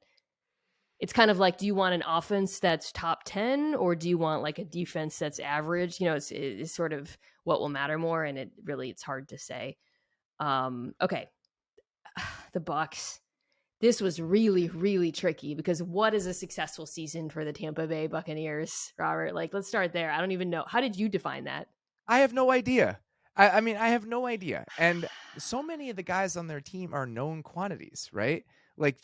it's kind of like, do you want an offense that's top 10 or do you want a defense that's average? It's sort of what will matter more. And it's hard to say. Okay. The Bucs. This was really, really tricky because what is a successful season for the Tampa Bay Buccaneers, Robert? Let's start there. I don't even know. How did you define that? I have no idea. I mean, I have no idea. And so many of the guys on their team are known quantities, right?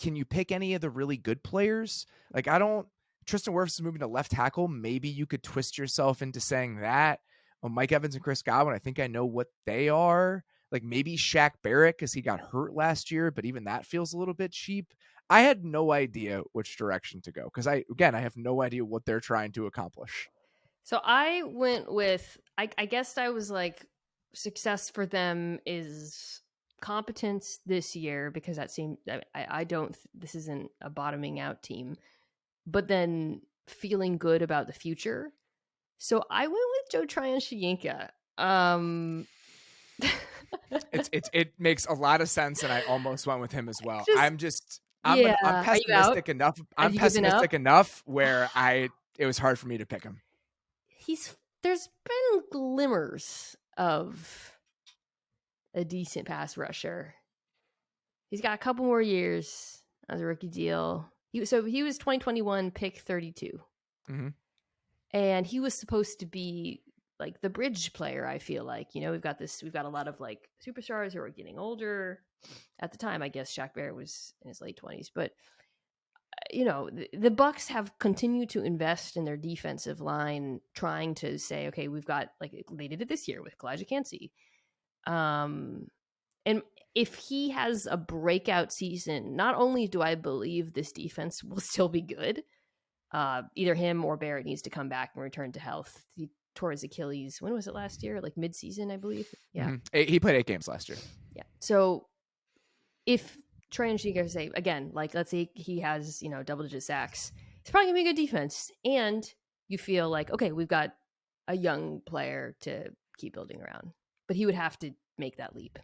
Can you pick any of the really good players? Tristan Wirfs is moving to left tackle. Maybe you could twist yourself into saying that. Mike Evans and Chris Godwin, I think I know what they are. Maybe Shaq Barrett because he got hurt last year, but even that feels a little bit cheap. I had no idea which direction to go because I have no idea what they're trying to accomplish. So I went with, I guess I was success for them is competence this year because that seemed, this isn't a bottoming out team, but then feeling good about the future. So I went with Joe Tryon-Shoyinka. It makes a lot of sense, and I almost went with him as well. I'm pessimistic enough. I'm pessimistic enough where it was hard for me to pick him. There's been glimmers of a decent pass rusher. He's got a couple more years as a rookie deal. He was 2021 pick 32. Mm-hmm. And he was supposed to be the bridge player, I feel like. We've got a lot of superstars who are getting older. At the time, I guess Shaq Barrett was in his late 20s. But, the Bucs have continued to invest in their defensive line, trying to say, okay, we've got, they did it this year with Kalijah Kancey. And if he has a breakout season, not only do I believe this defense will still be good, either him or Barrett needs to come back and return to health. He tore his Achilles. When was it last year? Mid-season, I believe. Yeah. Mm-hmm. He played 8 games last year. Yeah. So if Trey and Chico say, again, like let's say he has, double-digit sacks, it's probably going to be a good defense. And you feel like, okay, we've got a young player to keep building around. But he would have to make that leap.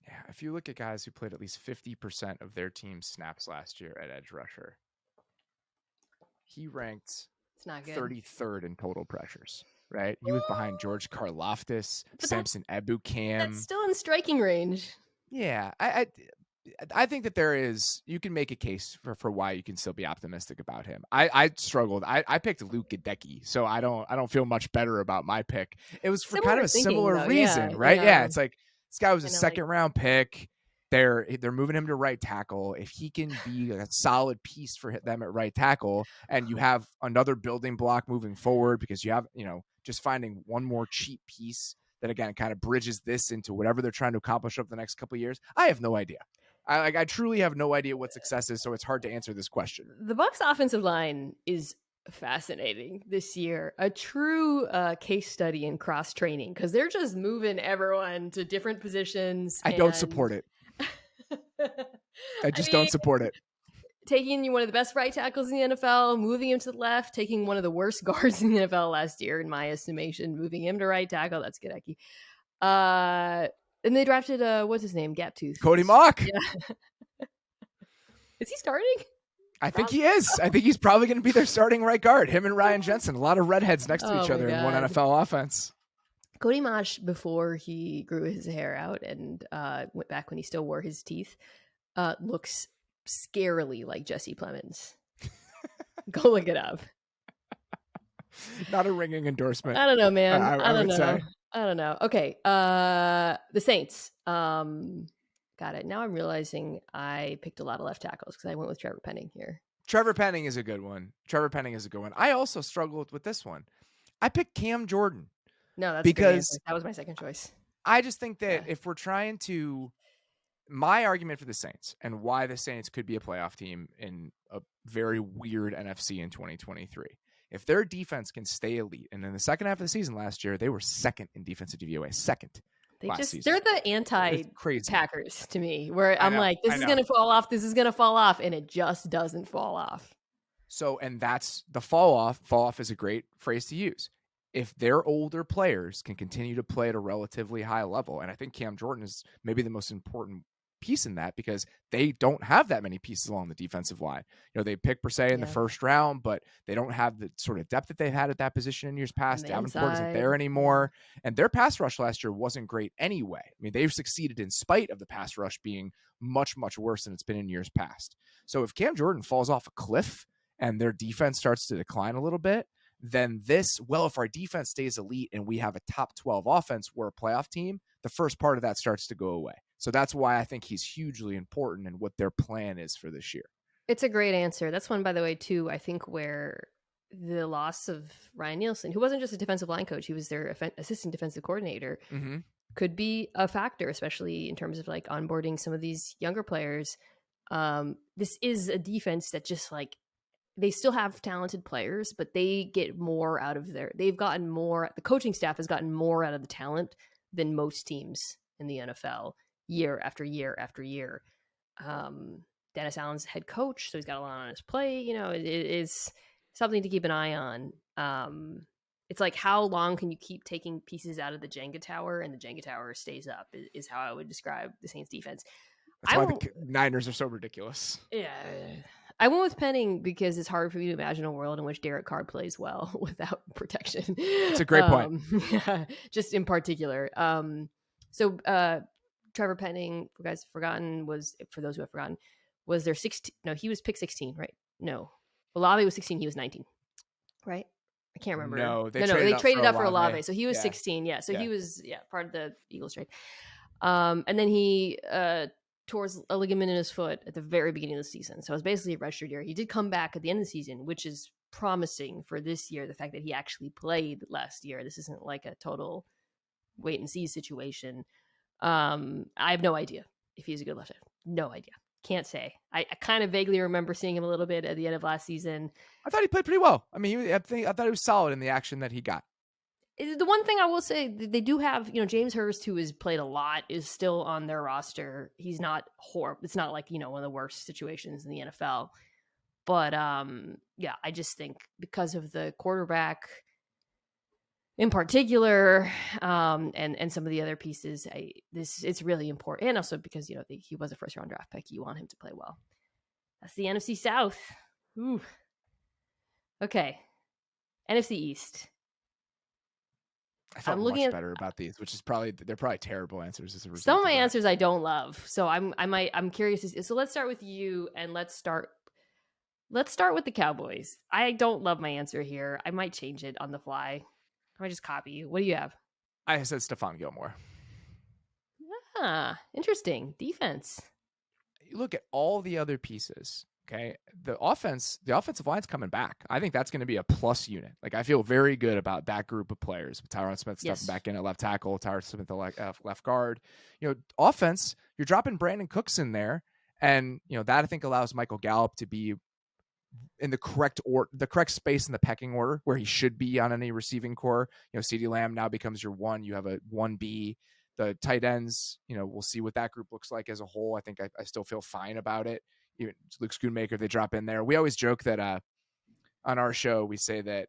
Yeah, if you look at guys who played at least 50% of their team's snaps last year at edge rusher, he ranked It's not good. 33rd in total pressures, right? He was behind George Karlaftis, Samson Ebukam. That's still in striking range. Yeah, I think that you can make a case for why you can still be optimistic about him. I struggled. I picked Luke Gadecki, so I don't feel much better about my pick. It was for kind of a similar reason, right? Yeah, it's like this guy was a second round pick. They're moving him to right tackle. If he can be a solid piece for them at right tackle, and you have another building block moving forward because you have, just finding one more cheap piece that again kind of bridges this into whatever they're trying to accomplish over the next couple of years. I have no idea. I truly have no idea what success is, so it's hard to answer this question. The Bucs offensive line is fascinating this year, a true case study in cross training, because they're just moving everyone to different positions. I don't support it. I just don't support it. Taking one of the best right tackles in the NFL, moving him to the left, taking one of the worst guards in the NFL last year, in my estimation, moving him to right tackle. That's Gadecki. And they drafted what's his name? Gaptooth. Cody Mock. Yeah. Is he starting? I think he is. I think he's probably going to be their starting right guard. Him and Ryan Jensen, a lot of redheads next to each other in one NFL offense. Cody Mosh, before he grew his hair out and went back when he still wore his teeth, looks scarily like Jesse Plemons. Go look it up. Not a ringing endorsement. I don't know, man. I don't know. Say. I don't know. Okay. The Saints. Got it. Now I'm realizing I picked a lot of left tackles because I went with Trevor Penning here. Trevor Penning is a good one. I also struggled with this one. I picked Cam Jordan. No, that's because that was my second choice. I just think that if we're trying to, my argument for the Saints and why the Saints could be a playoff team in a very weird NFC in 2023, if their defense can stay elite, and in the second half of the season last year, they were second in defensive DVOA, second. They're the anti-Packers to me, where I'm like, this is going to fall off, and it just doesn't fall off. So, and that's the fall off. Fall off is a great phrase to use. If their older players can continue to play at a relatively high level, and I think Cam Jordan is maybe the most important piece in that because they don't have that many pieces along the defensive line. They pick per se in the first round, but they don't have the sort of depth that they've had at that position in years past. Davenport isn't there anymore. And their pass rush last year wasn't great anyway. I mean, they've succeeded in spite of the pass rush being much, much worse than it's been in years past. So if Cam Jordan falls off a cliff and their defense starts to decline a little bit, then if our defense stays elite and we have a top 12 offense, we're a playoff team, the first part of that starts to go away. So that's why I think he's hugely important in what their plan is for this year. It's a great answer. That's one, by the way, too, I think where the loss of Ryan Nielsen, who wasn't just a defensive line coach, he was their assistant defensive coordinator, could be a factor, especially in terms of like onboarding some of these younger players. This is a defense that just like, they still have talented players, but they get more out of the coaching staff has gotten more out of the talent than most teams in the NFL year after year after year. Dennis Allen's head coach, so he's got a lot on his plate. It is something to keep an eye on. It's like, how long can you keep taking pieces out of the Jenga tower and the Jenga tower stays up is how I would describe the Saints defense. That's why the Niners are so ridiculous. Yeah. I went with Penning because it's hard for me to imagine a world in which Derek Carr plays well without protection. It's a great point. Just in particular. So Trevor Penning, for guys forgotten, for those who have forgotten, was there 16? No, he was pick 16, right? No. Olave was 16, he was 19. Right? I can't remember. No, they traded up for Olave. So he was 16. Yeah. So he was part of the Eagles trade. And then he tore a ligament in his foot at the very beginning of the season. So it was basically a redshirt year. He did come back at the end of the season, which is promising for this year. The fact that he actually played last year. This isn't like a total wait and see situation. I have no idea if he's a good left end. No idea. Can't say. I kind of vaguely remember seeing him a little bit at the end of last season. I thought he played pretty well. I mean, I thought he was solid in the action that he got. The one thing I will say, they do have, James Hurst, who has played a lot, is still on their roster. He's not horrible. It's not like, one of the worst situations in the NFL. But yeah, I just think because of the quarterback in particular, and some of the other pieces, it's really important. And also because, he was a first round draft pick. You want him to play well. That's the NFC South. Ooh. Okay. NFC East. I felt much better about these, which is they're probably terrible answers as a result. Some of my answers I don't love, so I'm curious. So let's start with you, and let's start with the Cowboys. I don't love my answer here. I might change it on the fly. I might just copy you. What do you have? I said Stephon Gilmore. Ah, interesting. Defense. You look at all the other pieces. Okay. The offensive line's coming back. I think that's going to be a plus unit. Like, I feel very good about that group of players with Tyron Smith stepping back in at left tackle, Tyron Smith at left guard. Offense, you're dropping Brandon Cooks in there. And, that I think allows Michael Gallup to be in the correct space in the pecking order where he should be on any receiving core. CeeDee Lamb now becomes your 1. You have a 1B. The tight ends, we'll see what that group looks like as a whole. I think I still feel fine about it. Even Luke Schoonmaker, they drop in there. We always joke that on our show, we say that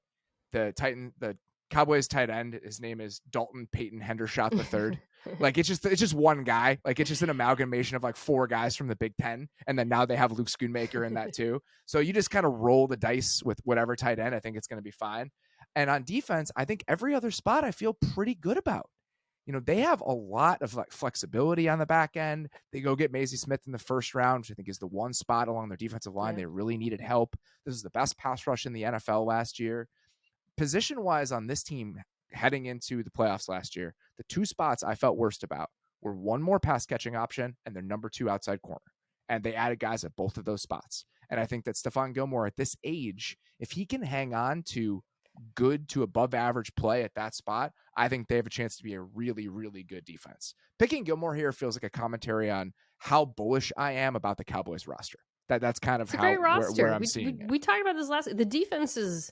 the Cowboys tight end, his name is Dalton Peyton Hendershot III. Like, it's just one guy. Like, it's just an amalgamation of like 4 guys from the Big Ten. And then now they have Luke Schoonmaker in that too. So you just kind of roll the dice with whatever tight end. I think it's going to be fine. And on defense, I think every other spot I feel pretty good about. They have a lot of like flexibility on the back end. They go get Maisie Smith in the first round, which I think is the one spot along their defensive line. Yeah. They really needed help. This is the best pass rush in the NFL last year. Position-wise on this team heading into the playoffs last year, the 2 spots I felt worst about were one more pass catching option and their number 2 outside corner. And they added guys at both of those spots. And I think that Stephon Gilmore at this age, if he can hang on to good to above average play at that spot, I think they have a chance to be a really, really good defense. Picking Gilmore here feels like a commentary on how bullish I am about the Cowboys roster. That's kind of how where I'm seeing it. We talked about this the defense is,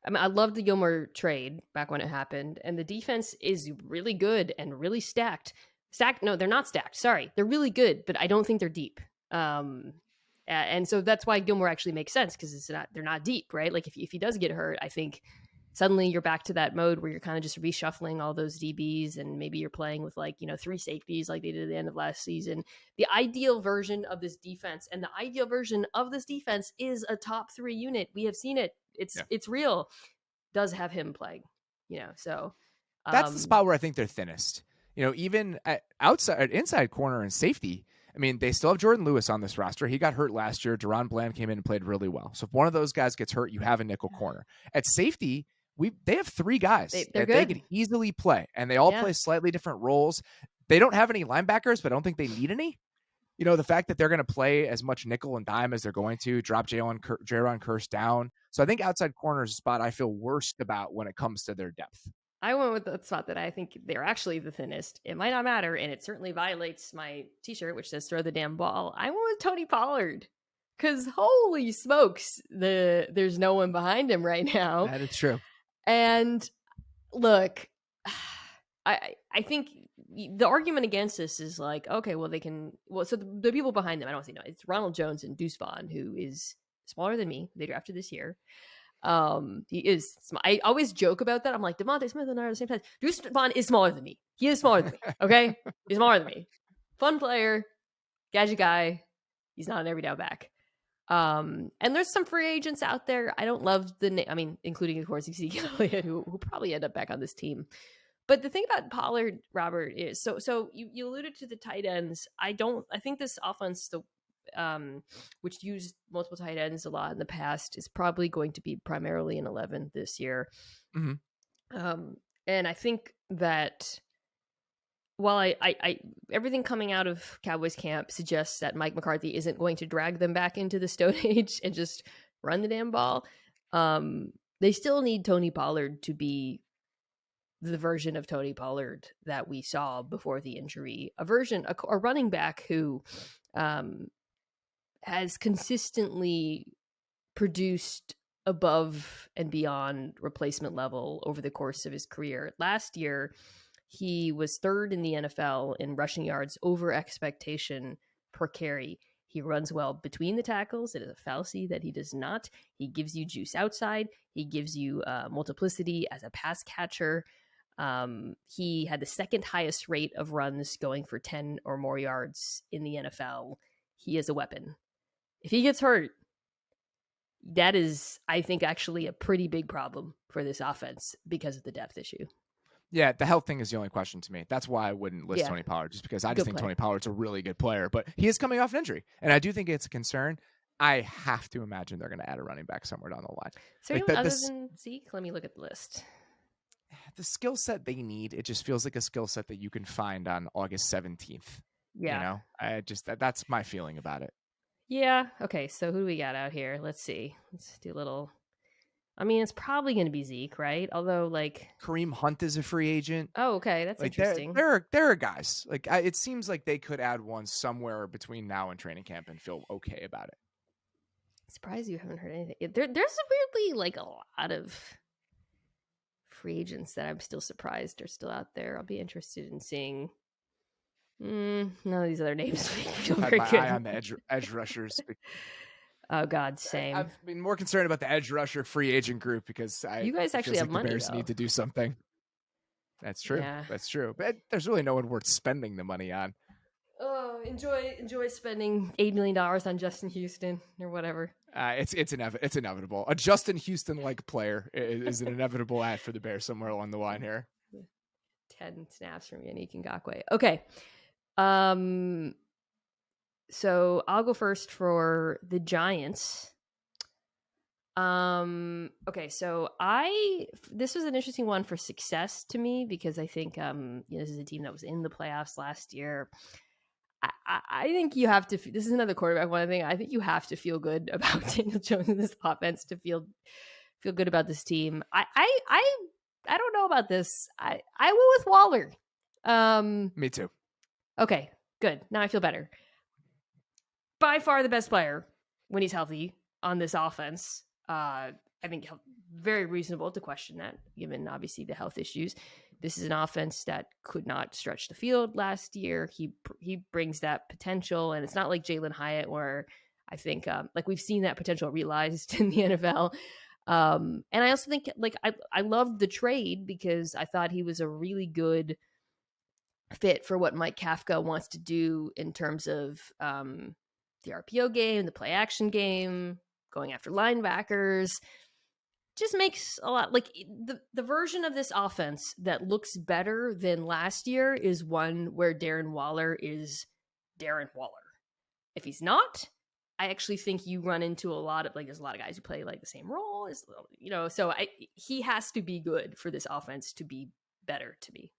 I loved the Gilmore trade back when it happened, and the defense is really good and really stacked. No, they're not stacked. Sorry. They're really good, but I don't think they're deep. And so that's why Gilmore actually makes sense, because they're not deep, right? Like, if he does get hurt, I think suddenly you're back to that mode where you're kind of just reshuffling all those DBs, and maybe you're playing with 3 safeties like they did at the end of last season. The ideal version of this defense, and the ideal version of this defense is a top 3 unit. We have seen it. It's real. Does have him playing, so that's the spot where I think they're thinnest. Even at inside corner and safety, I mean, they still have Jordan Lewis on this roster. He got hurt last year. Deron Bland came in and played really well. So if one of those guys gets hurt, you have a nickel corner. At safety, they have 3 guys that they could easily play, and they all play slightly different roles. They don't have any linebackers, but I don't think they need any. The fact that they're going to play as much nickel and dime as they're going to drop Jaron Kearse down. So I think outside corner is a spot I feel worst about when it comes to their depth. I went with the spot that I think they're actually the thinnest. It might not matter, and it certainly violates my t-shirt, which says throw the damn ball. I went with Tony Pollard, because holy smokes, there's no one behind him right now. That is true. And look, I think the argument against this is like, okay, well, so the people behind them, I don't see, no, it's Ronald Jones and Deuce Vaughn, who is smaller than me. They drafted this year. He is. I always joke about that. I'm like, Devontae Smith and I are the same size. Deuce Vaughn is smaller than me. He is smaller than me. Okay, he's smaller than me. Fun player, gadget guy. He's not an every down back. And there's some free agents out there. I don't love the name. I mean, including of course Ezekiel Elliott, who probably end up back on this team. But the thing about Pollard, Robert, is so you alluded to the tight ends. I think this offense, which used multiple tight ends a lot in the past, is probably going to be primarily an 11 this year. Mm-hmm. And I think that while I everything coming out of Cowboys camp suggests that Mike McCarthy isn't going to drag them back into the Stone Age and just run the damn ball, they still need Tony Pollard to be the version of Tony Pollard that we saw before the injury, a running back who has consistently produced above and beyond replacement level over the course of his career. Last year, he was third in the NFL in rushing yards over expectation per carry. He runs well between the tackles. It is a fallacy that he does not. He gives you juice outside. He gives you multiplicity as a pass catcher. He had the second highest rate of runs going for 10 or more yards in the NFL. He is a weapon. If he gets hurt, that is, I think, actually a pretty big problem for this offense because of the depth issue. Yeah, the health thing is the only question to me. That's why I wouldn't list Tony Pollard, just because I just think Tony Pollard's a really good player. But he is coming off an injury, and I do think it's a concern. I have to imagine they're going to add a running back somewhere down the line. So like other than Zeke, let me look at the list. The skill set they need, it just feels like a skill set that you can find on August 17th. Yeah. You know, I just that's my feeling about it. Yeah. Okay. So who do we got out here? Let's see. Let's do a little. I mean, it's probably going to be Zeke, right? Although, like Kareem Hunt is a free agent. Oh, okay, that's like, interesting. There are guys like it seems like they could add one somewhere between now and training camp and feel okay about it. Surprised you haven't heard anything. There's weirdly like a lot of free agents that I'm still surprised are still out there. I'll be interested in seeing. None of these other names feel very good. Eye on the edge rushers. Oh God, same. I've been more concerned about the edge rusher free agent group because you guys actually have money. The Bears need to do something. That's true. Yeah. That's true. But there's really no one worth spending the money on. Oh, enjoy spending $8 million on Justin Houston or whatever. It's inevitable. A Justin Houston-like player is an inevitable ad for the Bears somewhere along the line here. 10 snaps from Yannick Ngakoue. Okay. So I'll go first for the Giants. Okay, so this was an interesting one for success to me because I think this is a team that was in the playoffs last year. I think you have to. This is another quarterback one thing. I think you have to feel good about Daniel Jones in this offense to feel good about this team. I don't know about this. I will with Waller. Me too. Okay, good. Now I feel better. By far the best player when he's healthy on this offense. I think very reasonable to question that, given obviously the health issues. This is an offense that could not stretch the field last year. He brings that potential, and it's not like Jalen Hyatt, where I think like we've seen that potential realized in the NFL. And I also think like I loved the trade because I thought he was a really good fit for what Mike Kafka wants to do in terms of the RPO game, the play action game, going after linebackers. Just makes a lot like the version of this offense that looks better than last year is one where Darren Waller is Darren Waller. If he's not, I actually think you run into a lot of like there's a lot of guys who play like the same role, so he has to be good for this offense to be better to me.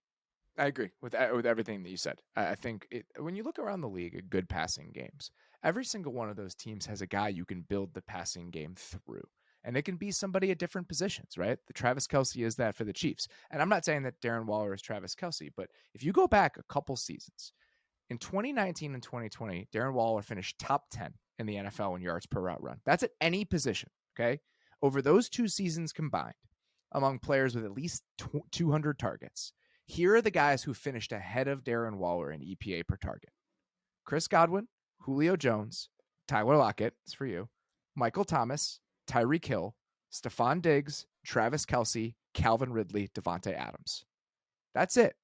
I agree with everything that you said. I think when you look around the league at good passing games, every single one of those teams has a guy you can build the passing game through. And it can be somebody at different positions, right? The Travis Kelce is that for the Chiefs. And I'm not saying that Darren Waller is Travis Kelce, but if you go back a couple seasons, in 2019 and 2020, Darren Waller finished top 10 in the NFL in yards per route run. That's at any position, okay? Over those 2 seasons combined, among players with at least 200 targets, here are the guys who finished ahead of Darren Waller in EPA per target. Chris Godwin, Julio Jones, Tyler Lockett, it's for you, Michael Thomas, Tyreek Hill, Stephon Diggs, Travis Kelce, Calvin Ridley, Devontae Adams. That's it.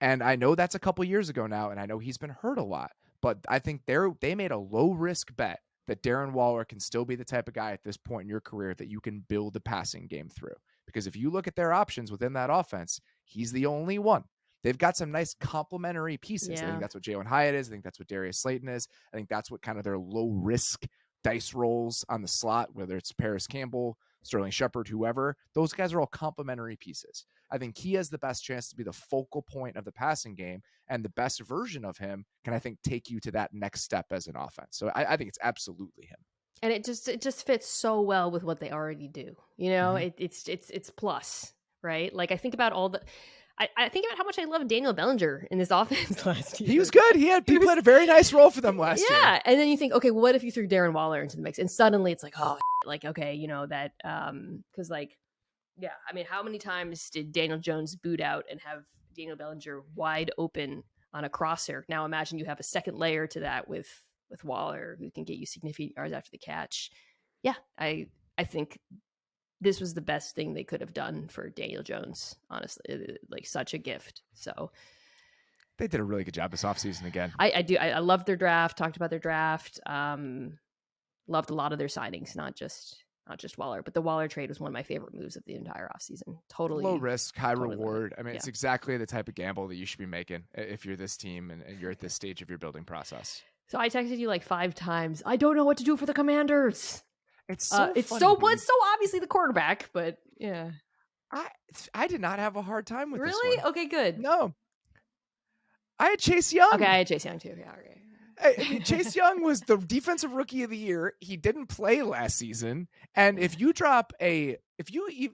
And I know that's a couple years ago now, and I know he's been hurt a lot, but I think they made a low-risk bet that Darren Waller can still be the type of guy at this point in your career that you can build a passing game through. Because if you look at their options within that offense, he's the only one. They've got some nice complementary pieces. Yeah. I think that's what Jalen Hyatt is. I think that's what Darius Slayton is. I think that's what kind of their low-risk dice rolls on the slot, whether it's Paris Campbell, Sterling Shepard, whoever, those guys are all complementary pieces. I think he has the best chance to be the focal point of the passing game, and the best version of him can, I think, take you to that next step as an offense. So I think it's absolutely him. And it just fits so well with what they already do. You know, it's plus, right? Like I think about I think about how much I loved Daniel Bellinger in this offense last year. He was good. He played a very nice role for them last year. Yeah, and then you think, okay, what if you threw Darren Waller into the mix? And suddenly it's like, oh, like, okay, that because like, yeah, I mean, how many times did Daniel Jones boot out and have Daniel Bellinger wide open on a crosser? Now imagine you have a second layer to that with Waller, who can get you significant yards after the catch. Yeah, I think this was the best thing they could have done for Daniel Jones, honestly. Like, such a gift. So they did a really good job this offseason again. I do. I loved their draft, talked about their draft. Loved a lot of their signings, not just Waller, but the Waller trade was one of my favorite moves of the entire offseason. Totally low risk, high totally reward. I mean, it's exactly the type of gamble that you should be making if you're this team and you're at this stage of your building process. So I texted you like 5 times. I don't know what to do for the Commanders. It's so it's funny, so obviously the quarterback, but yeah. I did not have a hard time with this Really? one. Okay, good. No. I had Chase Young. Okay, I had Chase Young too. Yeah, okay. I mean, Chase Young was the defensive rookie of the year. He didn't play last season. And if you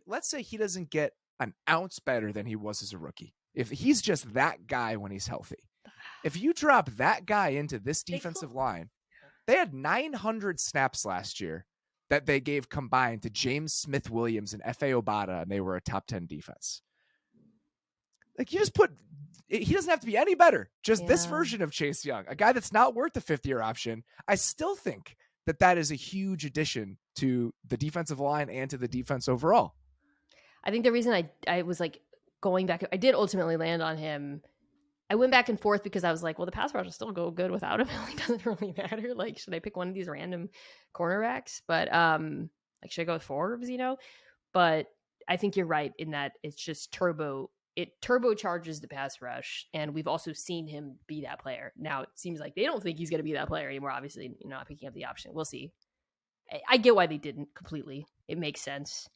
let's say he doesn't get an ounce better than he was as a rookie, if he's just that guy when he's healthy, if you drop that guy into this defensive line, they had 900 snaps last year that they gave combined to James Smith-Williams and F.A. Obata, and they were a top 10 defense. Like, he doesn't have to be any better. Just this version of Chase Young, a guy that's not worth the 5th-year option. I still think that is a huge addition to the defensive line and to the defense overall. I think the reason I was like going back, I did ultimately land on him. I went back and forth because I was like, well, the pass rush will still go good without him. It doesn't really matter. Like, should I pick one of these random cornerbacks? But like, should I go with Forbes, But I think you're right in that it's just it turbocharges the pass rush. And we've also seen him be that player. Now it seems like they don't think he's going to be that player anymore. Obviously, not picking up the option. We'll see. I get why they didn't completely. It makes sense.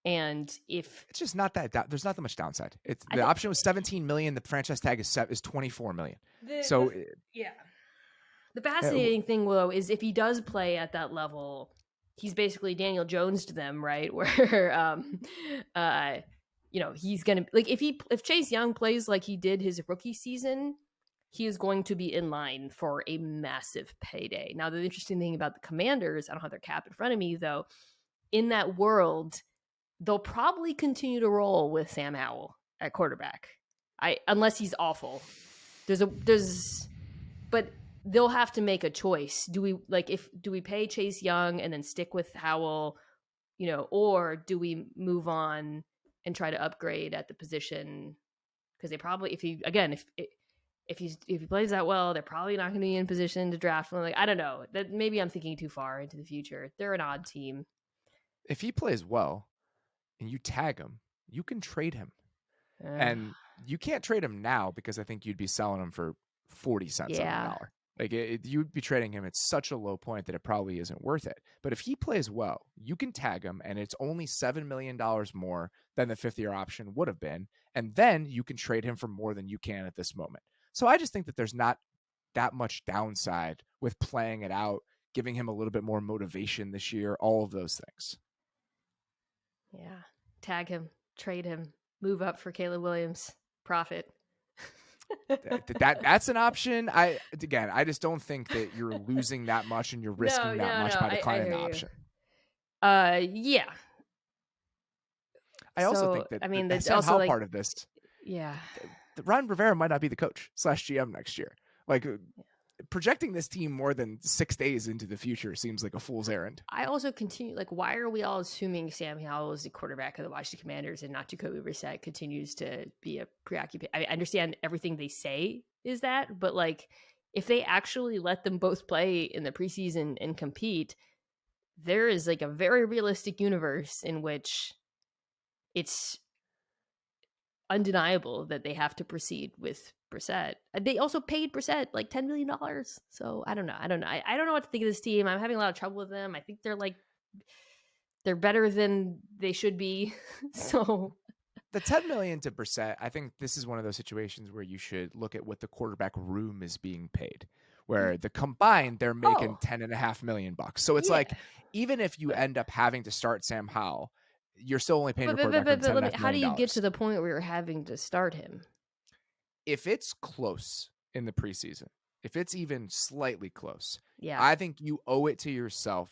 And if it's just not that, there's not that much downside. The option was $17 million. The franchise tag is $24 million. The fascinating thing, though, is if he does play at that level, he's basically Daniel Jones to them, right? Where, he's gonna like if Chase Young plays like he did his rookie season, he is going to be in line for a massive payday. Now, the interesting thing about the Commanders, I don't have their cap in front of me, though. In that world, they'll probably continue to roll with Sam Howell at quarterback. Unless he's awful. But they'll have to make a choice. Do we pay Chase Young and then stick with Howell, or do we move on and try to upgrade at the position? Because they probably, if he plays that well, they're probably not going to be in position to draft him. Like, I don't know. That maybe I'm thinking too far into the future. They're an odd team. If he plays well, and you tag him, you can trade him. And you can't trade him now because I think you'd be selling him for 40 cents on the dollar. Like, you'd be trading him at such a low point that it probably isn't worth it. But if he plays well, you can tag him, and it's only $7 million more than the 5th-year option would have been. And then you can trade him for more than you can at this moment. So I just think that there's not that much downside with playing it out, giving him a little bit more motivation this year, all of those things. Yeah. Tag him, trade him, move up for Caleb Williams, profit. That's an option. I just don't think that you're losing that much and you're risking that much by declining the option. Yeah. I also think that the Sam Howell part of this. Yeah. Ron Rivera might not be the coach / GM next year. Like, projecting this team more than 6 days into the future seems like a fool's errand. I also continue, like, why are we all assuming Sam Howell is the quarterback of the Washington Commanders and not Jacoby Brissett continues to be a preoccupation? I understand everything they say is that, but like, if they actually let them both play in the preseason and compete, there is like a very realistic universe in which it's undeniable that they have to proceed with Brissett. They also paid Brissett like $10 million. So I don't know. I don't know what to think of this team. I'm having a lot of trouble with them. I think they're better than they should be. So the $10 million to Brissett, I think this is one of those situations where you should look at what the quarterback room is being paid, where the combined they're making $10.5 million. So it's like, even if you end up having to start Sam Howell, you're still only paying your quarterback How do you get to $10.5 million. the point where you're having to start him? If it's close in the preseason, if it's even slightly close, Yeah. I think you owe it to yourself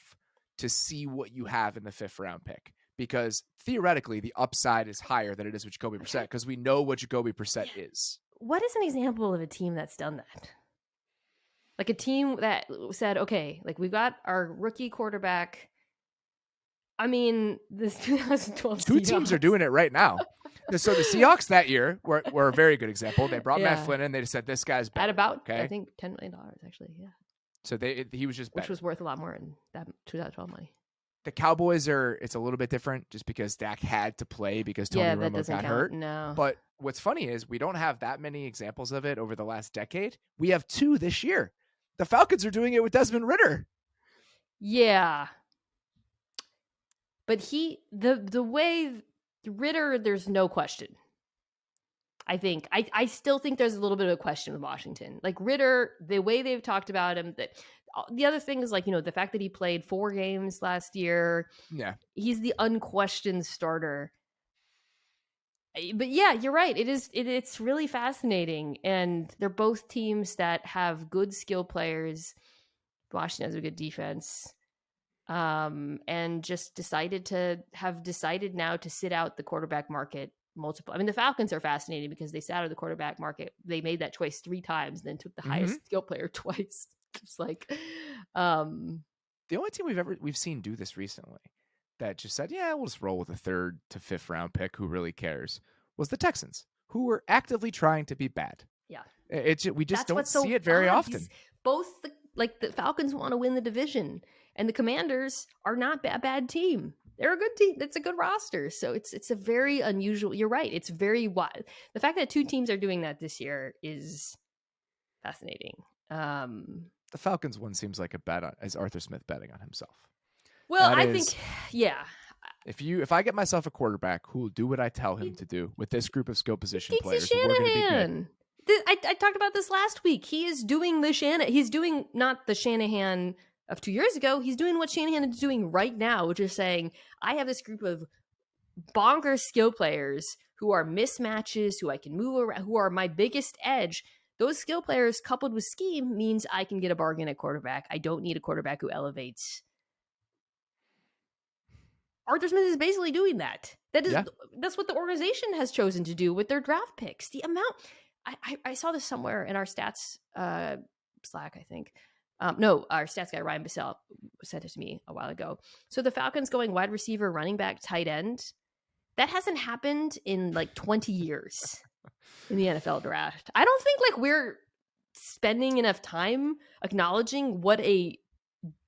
to see what you have in the 5th round pick, because theoretically the upside is higher than it is with Jacoby Brissett, because we know what Jacoby Brissett is. What is an example of a team that's done that? Like a team that said, okay, like we got our rookie quarterback. I mean, this 2012 Two Seahawks. teams are doing it right now. So the Seahawks that year were a very good example. They brought Matt Flynn in. They just said, this guy's better. At about, okay? I think, $10 million, actually, yeah. So he was just better. Which was worth a lot more in that 2012 money. The Cowboys it's a little bit different just because Dak had to play because Tony Romo got hurt. No. But what's funny is we don't have that many examples of it over the last decade. We have 2 this year. The Falcons are doing it with Desmond Ridder. Yeah. But the way Ridder, there's no question. I think I still think there's a little bit of a question with Washington. Like Ridder, the way they've talked about him, the other thing is like, the fact that he played 4 games last year. Yeah. He's the unquestioned starter. But yeah, you're right. It's really fascinating. And they're both teams that have good skill players. Washington has a good defense. And just decided now to sit out the quarterback market multiple. I mean, the Falcons are fascinating because they sat out of the quarterback market. They made that choice 3 times and then took the highest skill player twice. It's like, the only team we've seen do this recently that just said, yeah, we'll just roll with a 3rd to 5th round pick. Who really cares? Was the Texans, who were actively trying to be bad. Yeah. We just don't see it very often. Both the Falcons want to win the division and the Commanders are not a bad team. They're a good team. It's a good roster. So it's a very unusual. You're right. It's very wild. The fact that 2 teams are doing that this year is fascinating. The Falcons one seems like a bet as Arthur Smith betting on himself. Well, I think, yeah. If I get myself a quarterback who will do what I tell him to do with this group of skill position players, we're going to be good. I talked about this last week. He is doing he's doing not the Shanahan of 2 years ago. He's doing what Shanahan is doing right now, which is saying, I have this group of bonkers skill players who are mismatches, who I can move around, who are my biggest edge. Those skill players coupled with scheme means I can get a bargain at quarterback. I don't need a quarterback who elevates. Arthur Smith is basically doing that. That's what the organization has chosen to do with their draft picks. The amount I saw this somewhere in our stats Slack, I think. No, our stats guy Ryan Bissell sent it to me a while ago. So the Falcons going wide receiver, running back, tight end. That hasn't happened in like 20 years in the NFL draft. I don't think like we're spending enough time acknowledging what a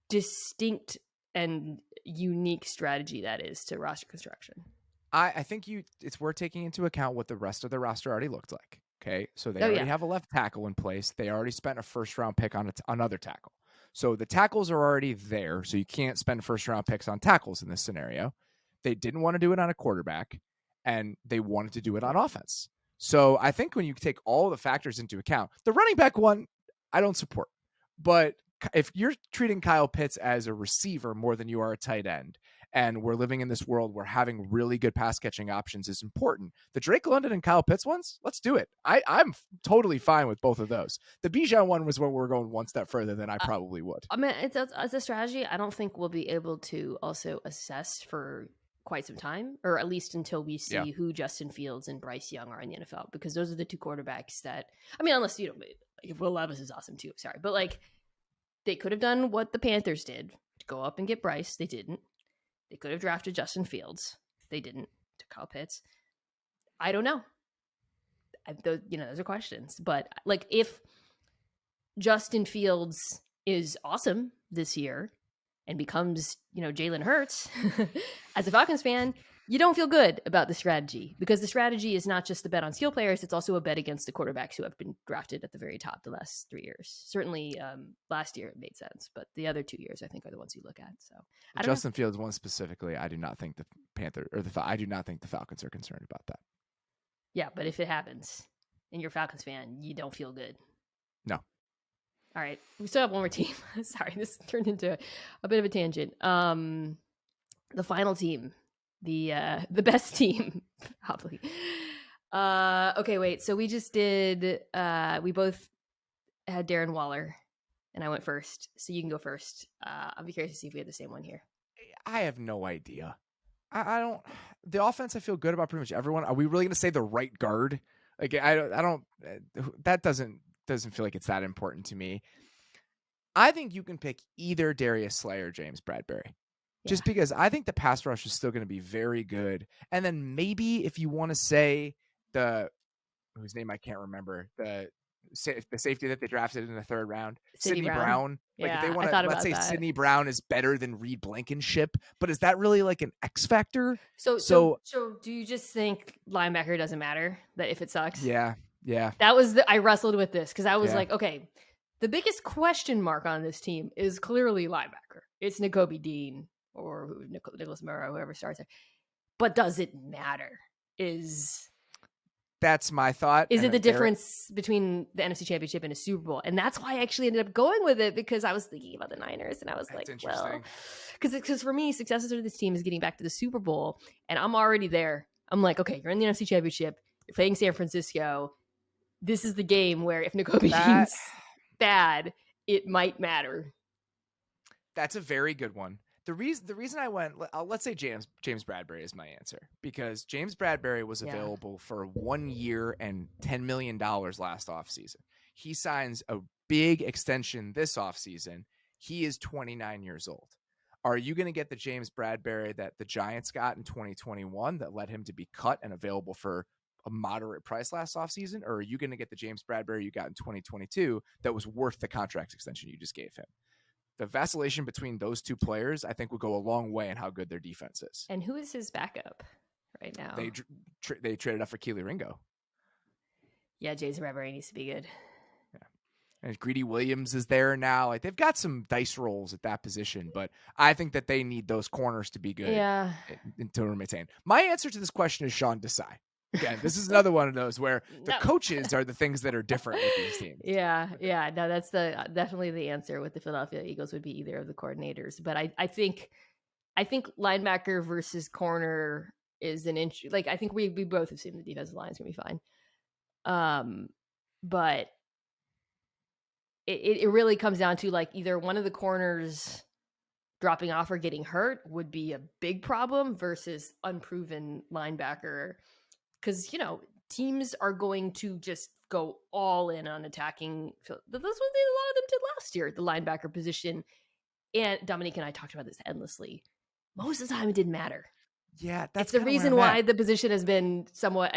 distinct and unique strategy that is to roster construction. I think it's worth taking into account what the rest of the roster already looked like. Okay, so they already have a left tackle in place. They already spent a 1st round pick on another tackle. So the tackles are already there. So you can't spend 1st round picks on tackles in this scenario. They didn't want to do it on a quarterback, and they wanted to do it on offense. So I think when you take all the factors into account, the running back one, I don't support. But if you're treating Kyle Pitts as a receiver more than you are a tight end, and we're living in this world where having really good pass catching options is important, the Drake London and Kyle Pitts ones, let's do it. I'm totally fine with both of those. The Bijan one was when we're going one step further than I probably would. I mean, it's a strategy I don't think we'll be able to also assess for quite some time, or at least until we see who Justin Fields and Bryce Young are in the NFL, because those are the 2 quarterbacks that, I mean, unless, if Will Levis is awesome too, sorry. But like, they could have done what the Panthers did, to go up and get Bryce. They didn't. They could have drafted Justin Fields. They didn't, to Kyle Pitts. I don't know. Those are questions. But like, if Justin Fields is awesome this year and becomes, Jalen Hurts, as a Falcons fan, you don't feel good about the strategy, because the strategy is not just the bet on skill players. It's also a bet against the quarterbacks who have been drafted at the very top the last 3 years. Certainly last year it made sense, but the other 2 years I think are the ones you look at. So Justin Fields one specifically, I do not think the I do not think the Falcons are concerned about that. Yeah, but if it happens and you're a Falcons fan, you don't feel good. No. All right, we still have one more team. Sorry, this turned into a bit of a tangent. The final team the best team, probably. Okay, wait. So we just did. We both had Darren Waller, and I went first. So you can go first. I'll be curious to see if we had the same one here. I have no idea. I don't. The offense, I feel good about pretty much everyone. Are we really going to say the right guard? Like I don't. That doesn't feel like it's that important to me. I think you can pick either Darius Slay or James Bradbury. Just because I think the pass rush is still going to be very good. And then maybe if you want to say whose name I can't remember, the safety that they drafted in the third round, Sidney Brown. Like if they want to, let's say Sidney Brown is better than Reed Blankenship, but is that really like an X factor? So do you just think linebacker doesn't matter, that if it sucks? Yeah. That was I wrestled with this because I was like, okay, the biggest question mark on this team is clearly linebacker. It's Nakobe Dean or Nicholas Murrow, whoever starts there. But does it matter? That's my thought. Is it the difference between the NFC Championship and a Super Bowl? And that's why I actually ended up going with it, because I was thinking about the Niners and I was like, well, because for me, success of this team is getting back to the Super Bowl, and I'm already there. I'm like, okay, you're in the NFC Championship, you're playing San Francisco. This is the game where if Nakobe Dean's bad, it might matter. That's a very good one. The reason I went, let's say James Bradbury is my answer, because James Bradbury was available for 1 year and $10 million last offseason. He signs a big extension this offseason. He is 29 years old. Are you going to get the James Bradbury that the Giants got in 2021 that led him to be cut and available for a moderate price last offseason? Or are you going to get the James Bradbury you got in 2022 that was worth the contract extension you just gave him? The vacillation between those two players, I think, will go a long way in how good their defense is. And who is his backup right now? They traded up for Keely Ringo. Yeah, James Bradbury needs to be good. Yeah, and Greedy Williams is there now. Like, they've got some dice rolls at that position, but I think that they need those corners to be good. Yeah, to maintain. My answer to this question is Sean Desai. Again, this is another one of those where the coaches are the things that are different with these teams. Yeah. No, that's definitely the answer with the Philadelphia Eagles would be either of the coordinators. But I think linebacker versus corner is an inch. Like, I think we both have seen the defensive line is gonna be fine. But it really comes down to like either one of the corners dropping off or getting hurt would be a big problem versus unproven linebacker. Because, teams are going to just go all in on attacking. That's what a lot of them did last year, the linebacker position. And Dominique and I talked about this endlessly. Most of the time, it didn't matter. Yeah, that's the reason why the position has been somewhat.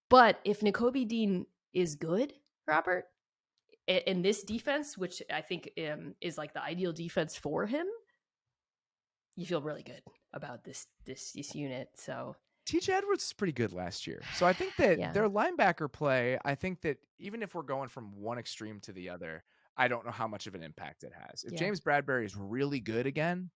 But if Nakobe Dean is good, Robert, in this defense, which I think is like the ideal defense for him, you feel really good about this unit. So. TJ Edwards is pretty good last year. So I think that their linebacker play, I think that even if we're going from one extreme to the other, I don't know how much of an impact it has. If James Bradbury is really good again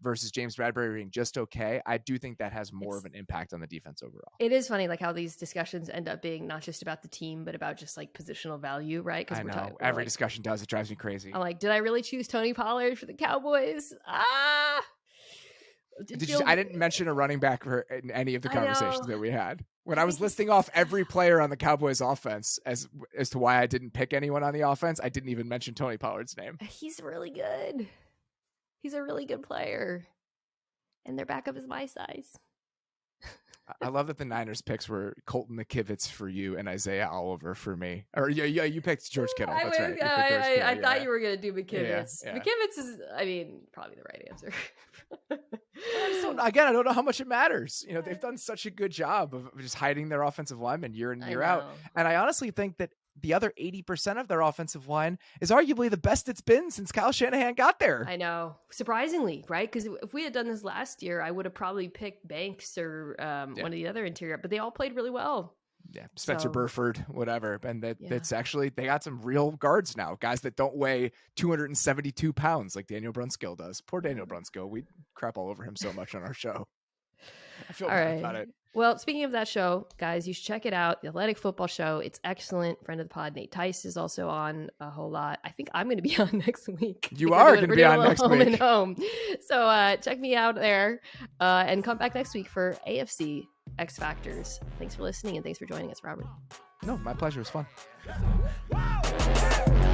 versus James Bradbury being just okay, I do think that has more of an impact on the defense overall. It is funny, like how these discussions end up being not just about the team, but about just like positional value, right? I know. Every discussion does. It drives me crazy. I'm like, did I really choose Tony Pollard for the Cowboys? I didn't mention a running back in any of the conversations that we had. When I was listing off every player on the Cowboys offense as to why I didn't pick anyone on the offense, I didn't even mention Tony Pollard's name. He's really good. He's a really good player. And their backup is my size. I love that the Niners picks were Colton McKivitz for you and Isaiah Oliver for me. Or you picked George Kittle. That's right. I thought you were going to do McKivitz. Yeah. McKivitz is, probably the right answer. I don't know how much it matters. They've done such a good job of just hiding their offensive linemen year in, year out. And I honestly think that the other 80% of their offensive line is arguably the best it's been since Kyle Shanahan got there. I know. Surprisingly, right? Because if we had done this last year, I would have probably picked Banks or one of the other interior, but they all played really well. Yeah, Spencer Burford, whatever. And that's actually, they got some real guards now, guys that don't weigh 272 pounds like Daniel Brunskill does. Poor Daniel Brunskill. We crap all over him so much on our show. I feel All bad right. about it. Well, speaking of that show, guys, you should check it out. The Athletic Football Show. It's excellent. Friend of the pod, Nate Tice, is also on a whole lot. I think I'm going to be on next week. You are going to be on next home week. And home. So check me out there and come back next week for AFC X Factors. Thanks for listening and thanks for joining us, Robert. No, my pleasure. It was fun. Wow.